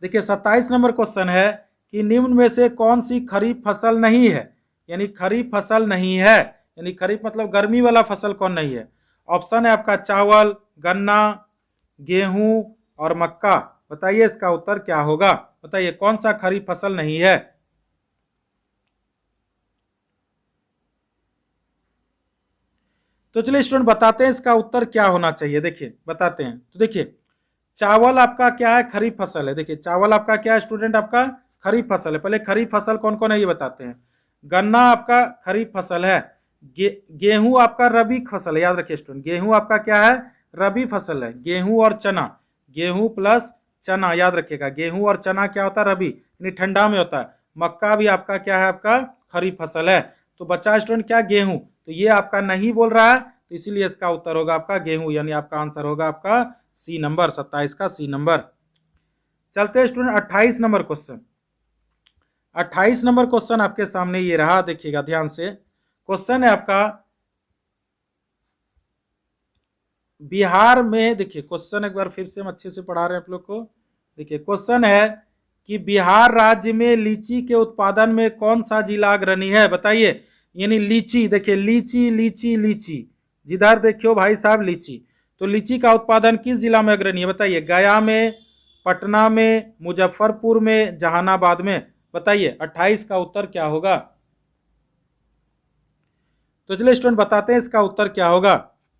देखिए 27 नंबर क्वेश्चन है कि निम्न में से कौन सी खरीफ फसल नहीं है? यानी खरीफ फसल नहीं है, यानी खरीफ मतलब गर्मी वाला फसल कौन नहीं है? ऑप्शन है आपका चावल, गन्ना, गेहूं और मक्का। बताइए इसका उत्तर क्या होगा? बताइए कौन सा खरीफ फसल नहीं है? तो चलिए स्टूडेंट बताते हैं इसका उत्तर क्या होना चाहिए। देखिए बताते हैं। तो देखिए चावल आपका क्या है? खरीफ फसल है। देखिए चावल आपका क्या है स्टूडेंट? आपका खरीफ फसल है। पहले खरीफ फसल कौन कौन है ये बताते हैं। गन्ना आपका खरीफ फसल है। गेहूं आपका रबी फसल है। याद रखिए स्टूडेंट, गेहूं आपका क्या है? रबी फसल है। गेहूं और चना, गेहूं प्लस चना, याद रखिएगा। गेहूं और चना क्या होता है? रबी, यानी ठंडा में होता है। मक्का भी आपका क्या है? आपका खरीफ फसल है। तो बचा स्टूडेंट क्या? गेहूं। तो ये आपका नहीं बोल रहा है, तो इसीलिए इसका उत्तर होगा आपका गेहूं। यानी आपका आंसर होगा आपका सी नंबर, 27 का सी नंबर। चलते हैं student 28 number question. 28 number question आपके सामने ये रहा, देखिएगा ध्यान से। क्वेश्चन है आपका बिहार में, देखिए क्वेश्चन एक बार फिर से हम अच्छे से पढ़ा रहे हैं आप लोग को। देखिए क्वेश्चन है कि बिहार राज्य में लीची के उत्पादन में कौन सा जिला अग्रणी है? बताइए। यानी लीची, देखिए लीची लीची लीची, जिधर देखियो भाई साहब लीची। तो लीची का उत्पादन किस जिला में अग्रणी है? बताइए। गया में, पटना में, मुजफ्फरपुर में, जहानाबाद में। बताइए 28 का उत्तर क्या होगा? तो चलिए स्टूडेंट बताते हैं इसका उत्तर क्या होगा।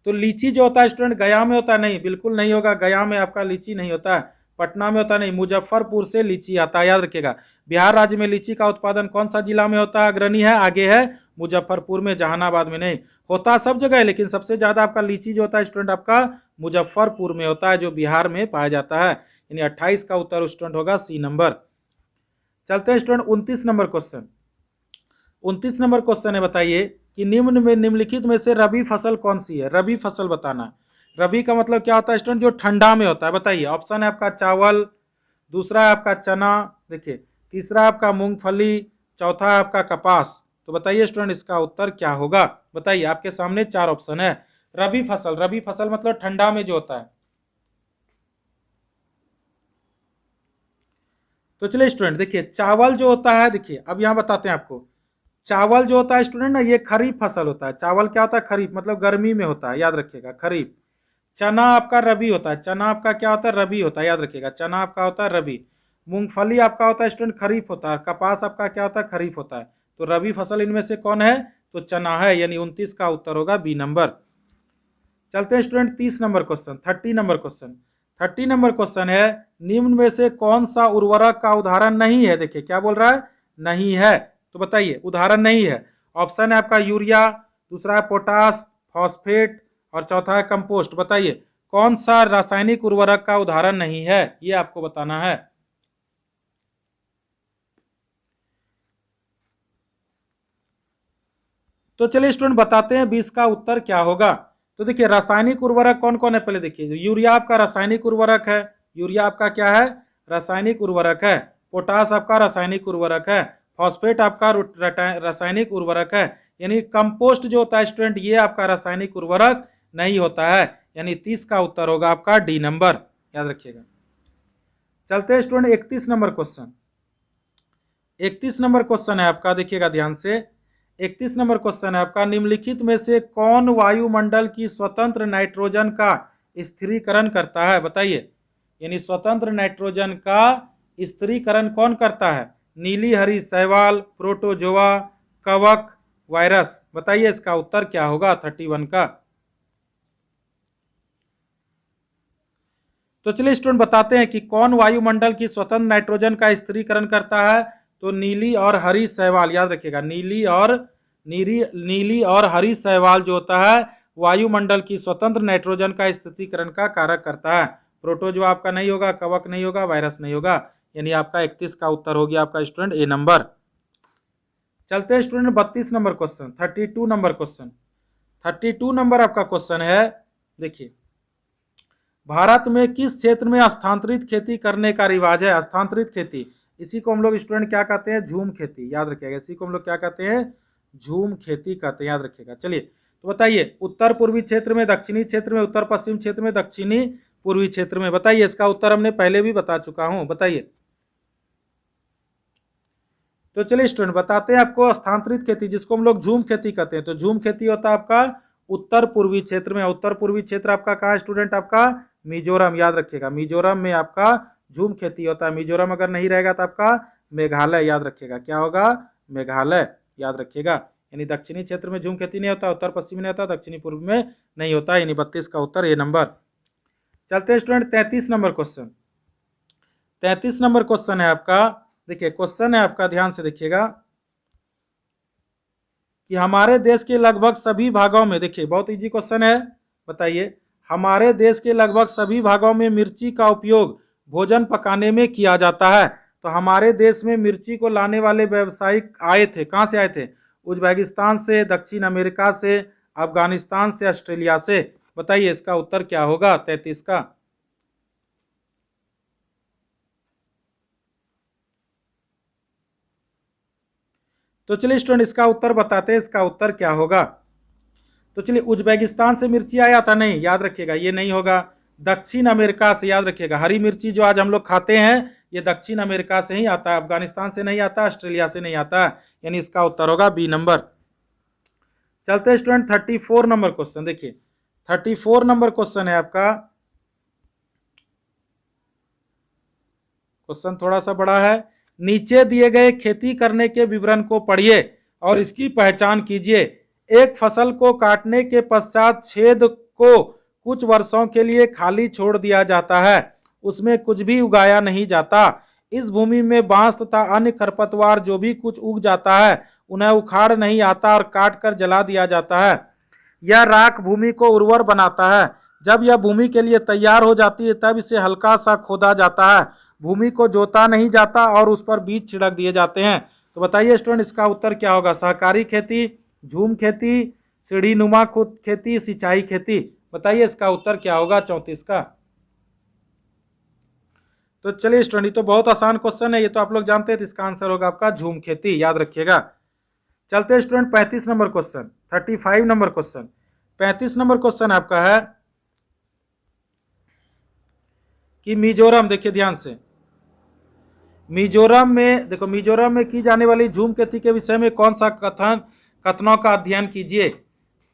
तो लीची जो होता है स्टूडेंट गया में होता है? नहीं, बिल्कुल नहीं होगा। गया में आपका लीची नहीं होता है। पटना में होता नहीं, मुजफ्फरपुर से लीची आता है, याद रखिएगा। बिहार राज्य में लीची का उत्पादन कौन सा जिला में होता है, अग्रणी है, आगे है मुजफ्फरपुर में, जहानाबाद में नहीं। होता सब जगह है, लेकिन सबसे ज्यादा आपका लीची जो होता है स्टूडेंट आपका मुजफ्फरपुर में होता है, जो बिहार में पाया जाता है। यानी 28 का उत्तर स्टूडेंट होगा सी नंबर। चलते हैं student 29 number question. 29 number question है, बताइए कि निम्नलिखित में से रबी फसल कौन सी है। रबी फसल बताना। रबी का मतलब क्या होता है स्टूडेंट, जो ठंडा में होता है। बताइए, ऑप्शन है आपका चावल, दूसरा है आपका चना, देखिए तीसरा आपका मूंगफली, चौथा है आपका कपास। तो बताइए स्टूडेंट इसका उत्तर क्या होगा। बताइए, आपके सामने 4 ऑप्शन है। रबी फसल, रबी फसल मतलब ठंडा में जो होता है। तो चलिए स्टूडेंट देखिए, चावल जो होता है, देखिए अब यहां बताते हैं आपको। चावल जो होता है स्टूडेंट ना, ये खरीफ फसल होता है। चावल क्या होता है, खरीफ मतलब गर्मी में होता है, याद रखिएगा खरीफ। चना आपका रबी होता है, चना आपका क्या होता है, रबी होता है, याद रखिएगा चना आपका होता है रबी। मूंगफली आपका होता है स्टूडेंट खरीफ होता है, कपास आपका क्या होता है, खरीफ होता है। तो रबी फसल इनमें से कौन है, तो चना है, यानी 29 का उत्तर होगा बी नंबर। चलते हैं student 30 number question, 30 number question. 30 number question है, निम्न में से कौन सा उर्वरक का उदाहरण नहीं है। देखिए क्या बोल रहा है, नहीं है। तो बताइए उदाहरण नहीं है। ऑप्शन है आपका यूरिया, दूसरा है पोटास, फॉस्फेट और चौथा है कंपोस्ट। बताइए कौन सा रासायनिक उर्वरक का उदाहरण नहीं है, ये आपको बताना है। तो चलिए स्टूडेंट बताते हैं 20 का उत्तर क्या होगा। तो देखिए रासायनिक उर्वरक कौन कौन है, पहले देखिए। यूरिया आपका रासायनिक उर्वरक है, यूरिया आपका क्या है, रासायनिक उर्वरक है। पोटास आपका रासायनिक उर्वरक है। फॉस्फेट आपका रासायनिक उर्वरक है। यानी कंपोस्ट जो होता है स्टूडेंट, ये आपका रासायनिक उर्वरक नहीं होता है। यानी 30 का उत्तर होगा आपका डी नंबर, याद रखिएगा। चलते हैं student 31 number question. 31 number question है आपका, देखिएगा ध्यान से। 31 नंबर क्वेश्चन है आपका, निम्नलिखित में से कौन वायुमंडल की स्वतंत्र नाइट्रोजन का स्थिरीकरण करता है। बताइए, यानी स्वतंत्र नाइट्रोजन का स्थिरीकरण कौन करता है। नीली, हरी, शैवाल, प्रोटोजोआ, कवक, वायरस। बताइए इसका उत्तर क्या होगा 31 का। तो चलिए स्टूडेंट बताते हैं कि कौन वायुमंडल की स्वतंत्र नाइट्रोजन का स्थिरीकरण करता है। तो नीली और हरी शैवाल, याद रखिएगा नीली और हरी शैवाल जो होता है वायुमंडल की स्वतंत्र नाइट्रोजन का स्थिरीकरण का कारक करता है। प्रोटोजोआ आपका नहीं होगा, कवक नहीं होगा, वायरस नहीं होगा। यानी आपका 31 का उत्तर हो गया आपका स्टूडेंट ए नंबर। चलते हैं student 32 number question, 32 number question. 32 number आपका क्वेश्चन है, देखिए भारत में किस क्षेत्र में स्थानांतरित खेती करने का रिवाज है। स्थानांतरित खेती, इसी को हम लोग स्टूडेंट क्या कहते हैं, झूम खेती, याद रखिएगा। इसी को हम लोग क्या कहते हैं, झूम खेती कहते हैं, याद रखिएगा। चलिए तो बताइए, उत्तर पूर्वी क्षेत्र में, दक्षिणी क्षेत्र में, उत्तर पश्चिम क्षेत्र में, दक्षिणी पूर्वी क्षेत्र में। बताइए इसका उत्तर हमने पहले भी बता चुका हूं, बताइए। तो चलिए स्टूडेंट बताते हैं आपको, स्थानांतरित खेती जिसको हम लोग झूम खेती कहते हैं, तो झूम खेती होता है आपका उत्तर पूर्वी क्षेत्र में। उत्तर पूर्वी क्षेत्र आपका कहाँ है स्टूडेंट, आपका मिजोरम, याद रखिएगा। मिजोरम में आपका झूम खेती होता है। मिजोरम अगर नहीं रहेगा तो आपका मेघालय, याद रखिएगा क्या होगा, मेघालय, याद रखिएगा। यानी दक्षिणी क्षेत्र में झूम खेती नहीं होता, उत्तर पश्चिम में नहीं होता, दक्षिणी पूर्व में नहीं होता। यानी 32 का उत्तर ए नंबर। चलते हैं student 33 number question. 33 number question है आपका, देखिए क्वेश्चन है आपका, ध्यान से देखिएगा कि हमारे देश के लगभग सभी भागों में, देखिए बहुत इजी क्वेश्चन है। बताइए, हमारे देश के लगभग सभी भागों में मिर्ची का उपयोग भोजन पकाने में किया जाता है। तो हमारे देश में मिर्ची को लाने वाले व्यवसायिक आए थे, कहां से आए थे, उज्बेकिस्तान से, दक्षिण अमेरिका से, अफगानिस्तान से, ऑस्ट्रेलिया से। बताइए इसका उत्तर क्या होगा 33 का। तो चलिए स्टूडेंट इसका उत्तर बताते हैं, इसका उत्तर क्या होगा। तो चलिए, उज्बेकिस्तान से मिर्ची आया था, नहीं, याद रखिएगा ये नहीं होगा। दक्षिण अमेरिका से, याद रखिएगा हरी मिर्ची जो आज हम लोग खाते हैं ये दक्षिण अमेरिका से ही आता है, अफगानिस्तान से नहीं आता, ऑस्ट्रेलिया से नहीं आता। यानी इसका उत्तर होगा बी नंबर। चलते स्टूडेंट 34 नंबर क्वेश्चन। देखिए 34 नंबर क्वेश्चन है आपका, क्वेश्चन थोड़ा सा बड़ा है। नीचे दिए गए खेती करने के विवरण को पढ़िए और इसकी पहचान कीजिए। एक फसल को काटने के पश्चात छेद को कुछ वर्षों के लिए खाली छोड़ दिया जाता है। उसमें कुछ भी उगाया नहीं जाता। इस भूमि में बांस तथा अन्य खरपतवार जो भी कुछ उग जाता है उन्हें उखाड़ नहीं आता और काट कर जला दिया जाता है। यह राख भूमि को उर्वर बनाता है। जब यह भूमि के लिए तैयार हो जाती है तब इसे हल्का सा खोदा जाता है। भूमि को जोता नहीं जाता और उस पर बीज छिड़क दिए जाते हैं। तो बताइए स्टूडेंट इसका उत्तर क्या होगा? सहकारी खेती, झूम खेती, सीढ़ी नुमा खेती, सिंचाई खेती। बताइए इसका उत्तर क्या होगा 34 का? तो चलिए स्टूडेंट, ये तो बहुत आसान क्वेश्चन है, ये तो आप लोग जानते हैं। तो इसका आंसर होगा आपका झूम खेती, याद रखिएगा। चलते हैं student 35 number question, 35 number question. 35 number question आपका है कि मिजोरम, देखिए ध्यान से, मिजोरम में देखो, मिजोरम में की जाने वाली झूम खेती के विषय में कौन सा कथनों का अध्ययन कीजिए।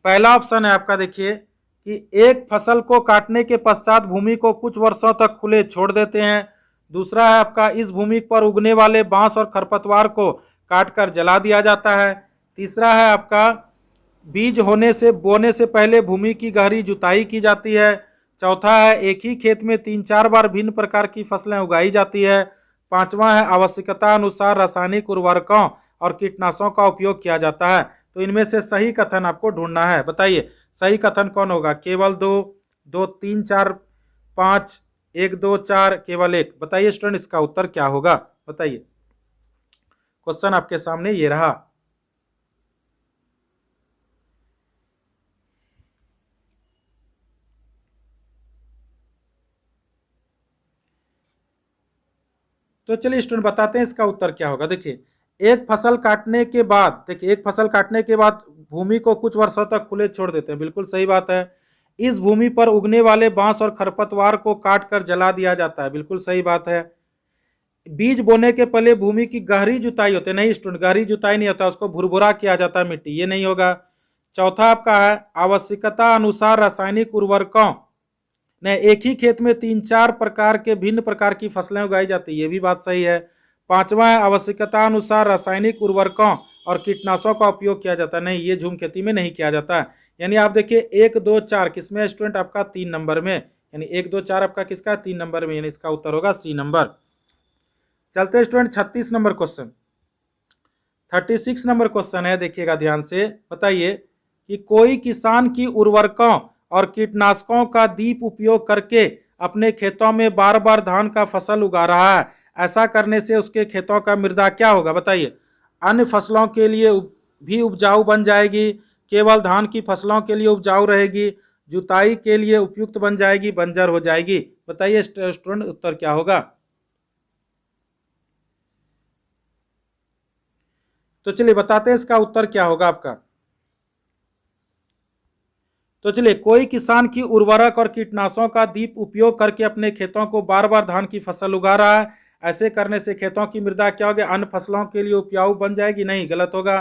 पहला ऑप्शन है आपका, देखिए कि एक फसल को काटने के पश्चात भूमि को कुछ वर्षों तक खुले छोड़ देते हैं। दूसरा है आपका, इस भूमि पर उगने वाले बांस और खरपतवार को काटकर जला दिया जाता है। तीसरा है आपका, बीज बोने से पहले भूमि की गहरी जुताई की जाती है। चौथा है, एक ही खेत में 3-4 बार भिन्न प्रकार की फसलें उगाई जाती है। पांचवा है, आवश्यकता अनुसार रासायनिक उर्वरकों और कीटनाशकों का उपयोग किया जाता है। तो इनमें से सही कथन आपको ढूंढना है। बताइए सही कथन कौन होगा? केवल 2, 2, 3, 4, 5, 1, 2, 4, केवल 1। बताइए स्टूडेंट इसका उत्तर क्या होगा? बताइए, क्वेश्चन आपके सामने ये रहा। तो चलिए स्टूडेंट बताते हैं इसका उत्तर क्या होगा। देखिए, एक फसल काटने के बाद, देखिए एक फसल काटने के बाद भूमि को कुछ वर्षों तक खुले छोड़ देते हैं, बिल्कुल सही बात है। इस भूमि पर उगने वाले बांस और खरपतवार को काट कर जला दिया जाता है, बिल्कुल सही बात है। बीज बोने के पहले भूमि की गहरी जुताई होती है, नहीं स्टूडेंट गहरी जुताई नहीं होता, उसको भुरभुरा किया जाता है मिट्टी, ये नहीं होगा। चौथा आपका है, आवश्यकता अनुसार रासायनिक उर्वरकों ने एक ही खेत में 3-4 प्रकार के भिन्न प्रकार की फसलें उगाई जाती है, ये भी बात सही है। पांचवा है, आवश्यकता अनुसार रासायनिक उर्वरकों और कीटनाशकों का उपयोग किया जाता है, नहीं ये झूम खेती में नहीं किया जाता। यानी आप देखिए 1, 2, 4 किसमें स्टूडेंट? आपका 3 नंबर में। यानी 1, 2, 4 आपका किसका? 3 नंबर में, यानी इसका उत्तर होगा सी नंबर। चलते student 36 number question, 36 number question है, देखिएगा ध्यान से। बताइए कि कोई किसान की उर्वरकों और कीटनाशकों का दीप उपयोग करके अपने खेतों में बार बार धान का फसल उगा रहा है। ऐसा करने से उसके खेतों का मृदा क्या होगा? बताइए, अन्य फसलों के लिए भी उपजाऊ बन जाएगी, केवल धान की फसलों के लिए उपजाऊ रहेगी, जुताई के लिए उपयुक्त बन जाएगी, बंजर हो जाएगी। बताइए स्टूडेंट उत्तर क्या होगा? तो चलिए बताते हैं इसका उत्तर क्या होगा आपका। तो चलिए, कोई किसान की उर्वरक और कीटनाशकों का दीप उपयोग करके अपने खेतों को बार बार धान की फसल उगा रहा है। ऐसे करने से खेतों की मृदा क्या होगी? अन्य फसलों के लिए उपजाऊ बन जाएगी, नहीं गलत होगा।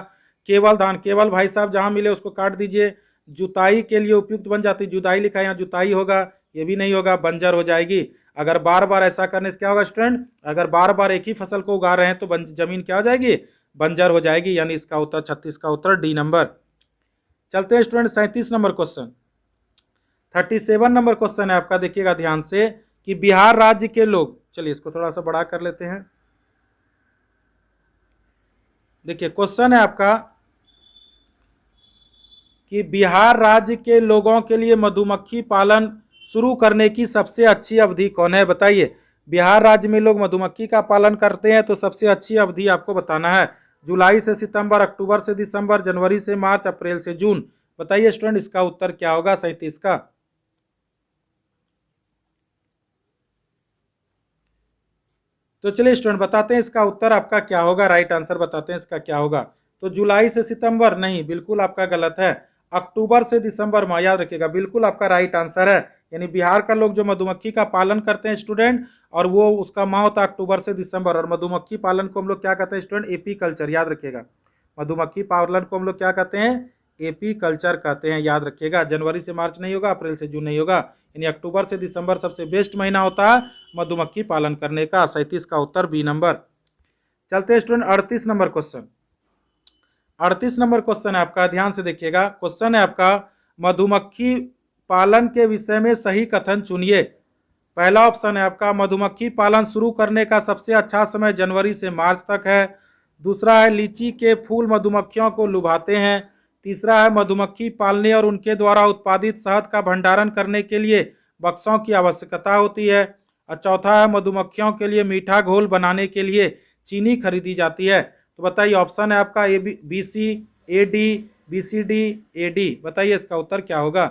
केवल धान, केवल भाई साहब जहां मिले उसको काट दीजिए। जुताई के लिए उपयुक्त बन जाती, जुताई लिखा है यहाँ, जुताई होगा, ये भी नहीं होगा, बंजर हो जाएगी। अगर बार बार ऐसा करने से क्या होगा स्टूडेंट? अगर बार बार एक ही फसल को उगा रहे हैं तो जमीन क्या हो जाएगी? बंजर हो जाएगी। यानी इसका उत्तर 36 का उत्तर डी नंबर। चलते हैं student 37 number question, 37 number question है आपका, देखिएगा ध्यान से कि बिहार राज्य के लोग, चलिए इसको थोड़ा सा बड़ा कर लेते हैं। देखिए क्वेश्चन है आपका कि बिहार राज्य के लोगों के लिए मधुमक्खी पालन शुरू करने की सबसे अच्छी अवधि कौन है? बताइए, बिहार राज्य में लोग मधुमक्खी का पालन करते हैं तो सबसे अच्छी अवधि आपको बताना है। जुलाई से सितंबर, अक्टूबर से दिसंबर, जनवरी से मार्च, अप्रैल से जून। बताइए स्टूडेंट इसका उत्तर क्या होगा 37 का? तो चलिए स्टूडेंट बताते हैं इसका उत्तर आपका क्या होगा, राइट आंसर बताते हैं इसका क्या होगा। तो जुलाई से सितंबर नहीं, बिल्कुल आपका गलत है। अक्टूबर से दिसंबर माह, याद रखिएगा, बिल्कुल आपका राइट आंसर है। यानी बिहार का लोग जो मधुमक्खी का पालन करते हैं स्टूडेंट, और वो उसका माह होता है अक्टूबर से दिसंबर। और मधुमक्खी पालन को हम लोग क्या कहते हैं स्टूडेंट? एपी कल्चर, याद रखिएगा। मधुमक्खी पालन को हम लोग क्या कहते हैं? एपी कल्चर कहते हैं, याद रखिएगा। जनवरी से मार्च नहीं होगा, अप्रैल से जून नहीं होगा। यानी अक्टूबर से दिसंबर सबसे बेस्ट महीना होता है मधुमक्खी पालन करने का। 37 का उत्तर बी नंबर। चलते हैं student 38 number question, 38 number question है आपका, ध्यान से देखिएगा। क्वेश्चन है आपका, मधुमक्खी पालन के विषय में सही कथन चुनिए। पहला ऑप्शन है आपका मधुमक्खी पालन शुरू करने का सबसे अच्छा समय जनवरी से मार्च तक है। दूसरा है लीची के फूल मधुमक्खियों को लुभाते हैं। तीसरा है मधुमक्खी पालने और उनके द्वारा उत्पादित शहद का भंडारण करने के लिए बक्सों की आवश्यकता होती है। और चौथा है मधुमक्खियों के लिए मीठा घोल बनाने के लिए चीनी खरीदी जाती है। तो बताइए ऑप्शन है आपका A B C, A D, B C D, A D. बताइए इसका उत्तर क्या होगा।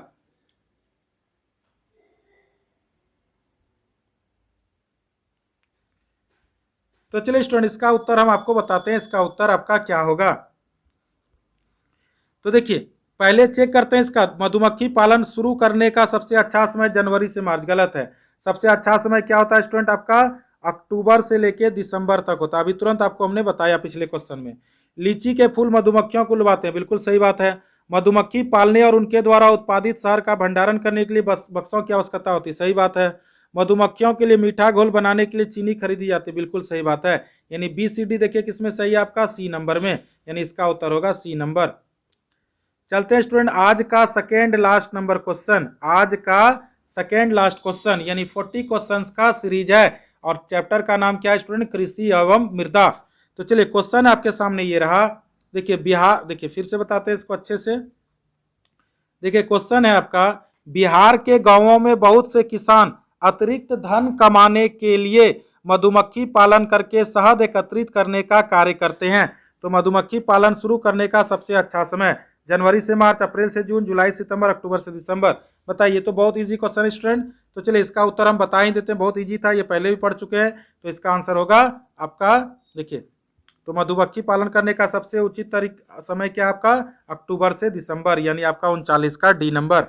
तो चलिए स्टूडेंट इसका उत्तर हम आपको बताते हैं, इसका उत्तर आपका क्या होगा। तो देखिए पहले चेक करते हैं इसका, मधुमक्खी पालन शुरू करने का सबसे अच्छा समय जनवरी से मार्च, गलत है। सबसे अच्छा समय क्या होता है स्टूडेंट आपका, अक्टूबर से लेके दिसंबर तक होता है। अभी तुरंत आपको हमने बताया पिछले क्वेश्चन में। लीची के फूल मधुमक्खियों को लुभाते हैं, बिल्कुल सही बात है। मधुमक्खी पालने और उनके द्वारा उत्पादित शहद का भंडारण करने के लिए बक्सों की आवश्यकता होती है, सही बात है। मधुमक्खियों के लिए मीठा घोल बनाने के लिए चीनी खरीदी जाती है, बिल्कुल सही बात है। यानी बी सी डी देखिए किसमें सही है आपका, सी नंबर में, यानी इसका उत्तर होगा सी नंबर। चलते हैं स्टूडेंट आज का सेकेंड लास्ट नंबर क्वेश्चन। आज का सेकेंड लास्ट क्वेश्चन यानी 40 क्वेश्चंस का सीरीज है और चैप्टर का नाम क्या है स्टूडेंट, कृषि एवं मृदा। तो चलिए क्वेश्चन आपके सामने ये रहा। देखिए बिहार, देखिए फिर से बताते हैं इसको अच्छे से। देखिए क्वेश्चन है आपका, बिहार के गांवों में बहुत से किसान अतिरिक्त धन कमाने के लिए मधुमक्खी पालन करके शहद एकत्रित करने का कार्य करते हैं। तो मधुमक्खी पालन शुरू करने का सबसे अच्छा समय जनवरी से मार्च, अप्रैल से जून, जुलाई सितंबर, अक्टूबर से दिसंबर। बताइए, तो बहुत इजी क्वेश्चन है स्टूडेंट। तो चलिए इसका उत्तर हम बता ही देते हैं, बहुत इजी था, ये पहले भी पढ़ चुके हैं। तो इसका आंसर होगा आपका, देखिए तो मधुमक्खी पालन करने का सबसे उचित समय क्या आपका, अक्टूबर से दिसंबर, यानी आपका 39 का डी नंबर।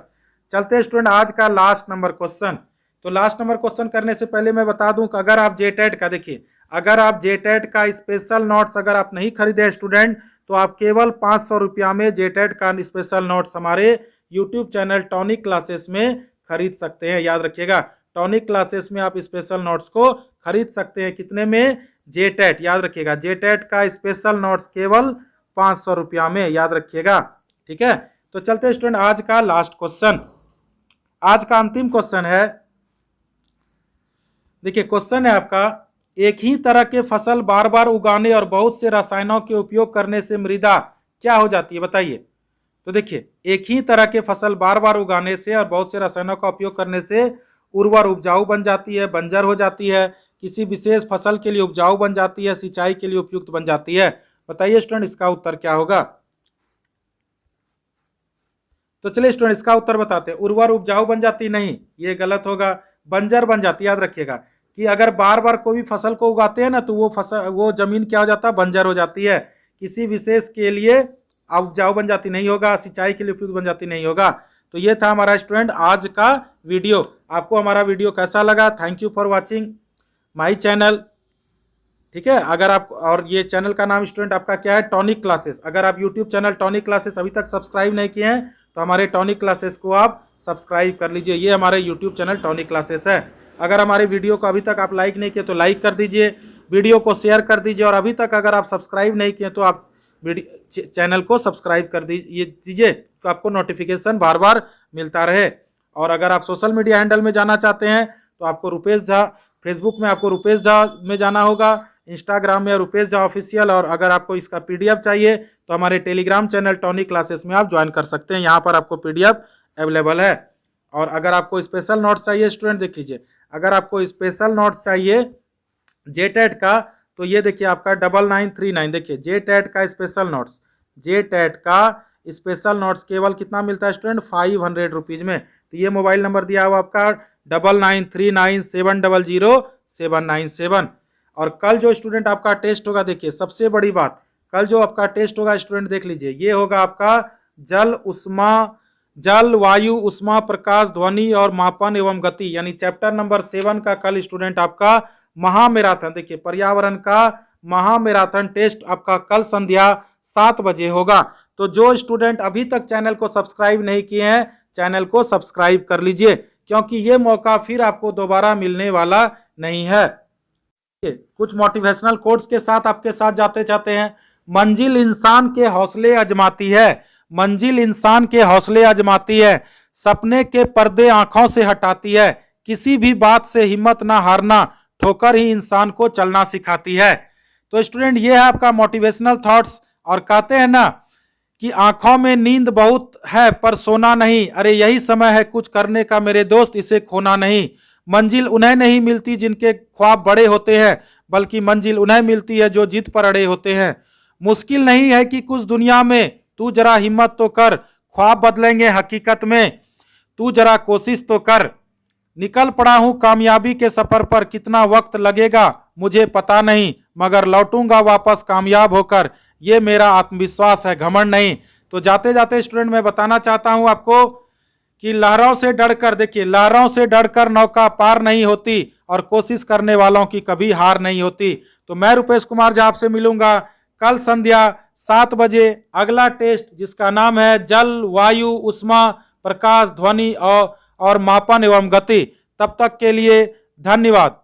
चलते हैं स्टूडेंट आज का लास्ट नंबर क्वेश्चन। तो लास्ट नंबर क्वेश्चन करने से पहले मैं बता दूं कि अगर आप जेटेट का, देखिए अगर आप जेटेट का स्पेशल नोट्स अगर आप नहीं खरीदे स्टूडेंट, तो आप केवल 500 रुपया में जेटेट का स्पेशल नोट्स हमारे यूट्यूब चैनल टॉनिक क्लासेस में खरीद सकते हैं। याद रखिएगा, टॉनिक क्लासेस में आप स्पेशल नोट्स को खरीद सकते हैं। कितने में, जेटेट, याद रखिएगा जेटेट का स्पेशल नोट्स केवल 500 रुपया में, याद रखिएगा, ठीक है। तो चलते स्टूडेंट आज का लास्ट क्वेश्चन, आज का अंतिम क्वेश्चन है। देखिए क्वेश्चन है आपका, एक ही तरह के फसल बार बार उगाने और बहुत से रसायनों के उपयोग करने से मृदा क्या हो जाती है, बताइए। तो देखिए एक ही तरह के फसल बार बार उगाने से और बहुत से रसायनों का उपयोग करने से उर्वर उपजाऊ बन जाती है, बंजर हो जाती है, किसी विशेष फसल के लिए उपजाऊ बन जाती है, सिंचाई के लिए उपयुक्त बन जाती है। बताइए स्टूडेंट इसका उत्तर क्या होगा। तो चलिए स्टूडेंट इसका उत्तर बताते हैं। उर्वर उपजाऊ बन जाती नहीं, ये गलत होगा। बंजर बन जाती है। याद रखिएगा कि अगर बार बार कोई भी फसल को उगाते हैं ना, तो वो जमीन क्या हो जाता है, बंजर हो जाती है। किसी विशेष के लिए उपजाऊ बन जाती नहीं होगा, सिंचाई के लिए उपयुक्त बन जाती नहीं होगा। तो ये था हमारा स्टूडेंट आज का वीडियो। आपको हमारा वीडियो कैसा लगा, thank you for watching my channel, ठीक है। अगर आप, और ये चैनल का नाम स्टूडेंट आपका क्या है, टॉनिक क्लासेस। अगर आप यूट्यूब चैनल टॉनिक क्लासेस अभी तक सब्सक्राइब नहीं किए हैं, तो हमारे टॉनिक क्लासेस को आप सब्सक्राइब कर लीजिए। ये हमारे यूट्यूब चैनल टॉनिक क्लासेस है। अगर हमारे वीडियो को अभी तक आप लाइक नहीं किए तो लाइक कर दीजिए, वीडियो को शेयर कर दीजिए, और अभी तक अगर आप सब्सक्राइब नहीं किए तो आप चैनल को सब्सक्राइब कर दीजिए, तो आपको नोटिफिकेशन बार बार मिलता रहे। और अगर आप सोशल मीडिया हैंडल में जाना चाहते हैं तो आपको रुपेश झा, फेसबुक में आपको रुपेश झा में जाना होगा, इंस्टाग्राम में रुपेश झा ऑफिशियल, और अगर आपको इसका पीडीएफ चाहिए तो हमारे टेलीग्राम चैनल टॉनिक क्लासेस में आप ज्वाइन कर सकते हैं। यहाँ पर आपको पीडीएफ अवेलेबल है। और अगर आपको स्पेशल नोट्स चाहिए स्टूडेंट, देख लीजिए, अगर आपको स्पेशल नोट्स चाहिए जेटेट का, तो ये देखिए आपका 9939, देखिए जेटेट का स्पेशल नोट्स, जेटेट का स्पेशल नोट्स केवल कितना मिलता है स्टूडेंट, 500 रुपीज़ में। तो ये मोबाइल नंबर दिया हुआ आपका 9939700797। और कल जो स्टूडेंट आपका टेस्ट होगा, देखिए सबसे बड़ी बात, कल जो आपका टेस्ट होगा स्टूडेंट देख लीजिए, ये होगा आपका जल वायु उष्मा प्रकाश ध्वनि और मापन एवं गति, यानी चैप्टर नंबर 7 का कल स्टूडेंट आपका महामैराथन, देखिए पर्यावरण का महामैराथन टेस्ट आपका कल संध्या 7 बजे होगा। तो जो स्टूडेंट अभी तक चैनल को सब्सक्राइब नहीं किए हैं, चैनल को सब्सक्राइब कर लीजिए, क्योंकि ये मौका फिर आपको दोबारा मिलने वाला नहीं है। कुछ मोटिवेशनल कोट्स के साथ आपके साथ जाते हैं। मंजिल इंसान के हौसले आजमाती है, मंजिल इंसान के हौसले आजमाती है, सपने के पर्दे आंखों से हटाती है, किसी भी बात से हिम्मत ना हारना, ठोकर ही इंसान को चलना सिखाती है। तो स्टूडेंट ये है आपका मोटिवेशनल थॉट्स। और कहते हैं ना कि आंखों में नींद बहुत है पर सोना नहीं, अरे यही समय है कुछ करने का मेरे दोस्त, इसे खोना नहीं। मंजिल उन्हें नहीं मिलती जिनके ख्वाब बड़े होते हैं, बल्कि मंजिल उन्हें मिलती है जो जिद पर अड़े होते हैं। मुश्किल नहीं है कि कुछ दुनिया में, तू जरा हिम्मत तो कर, ख्वाब बदलेंगे हकीकत में, तू जरा कोशिश तो कर। निकल पड़ा हूं कामयाबी के सफर पर, कितना वक्त लगेगा मुझे पता नहीं, मगर लौटूंगा वापस कामयाब होकर, ये मेरा आत्मविश्वास है, घमंड नहीं। तो जाते जाते स्टूडेंट मैं बताना चाहता हूं आपको कि लहरों से डरकर, देखिए लहरों से डरकर नौका पार नहीं होती, और कोशिश करने वालों की कभी हार नहीं होती। तो मैं रुपेश कुमार झा आपसे मिलूंगा कल संध्या 7 बजे अगला टेस्ट जिसका नाम है जल, वायु, उष्मा, प्रकाश, ध्वनि और मापन एवं गति। तब तक के लिए धन्यवाद।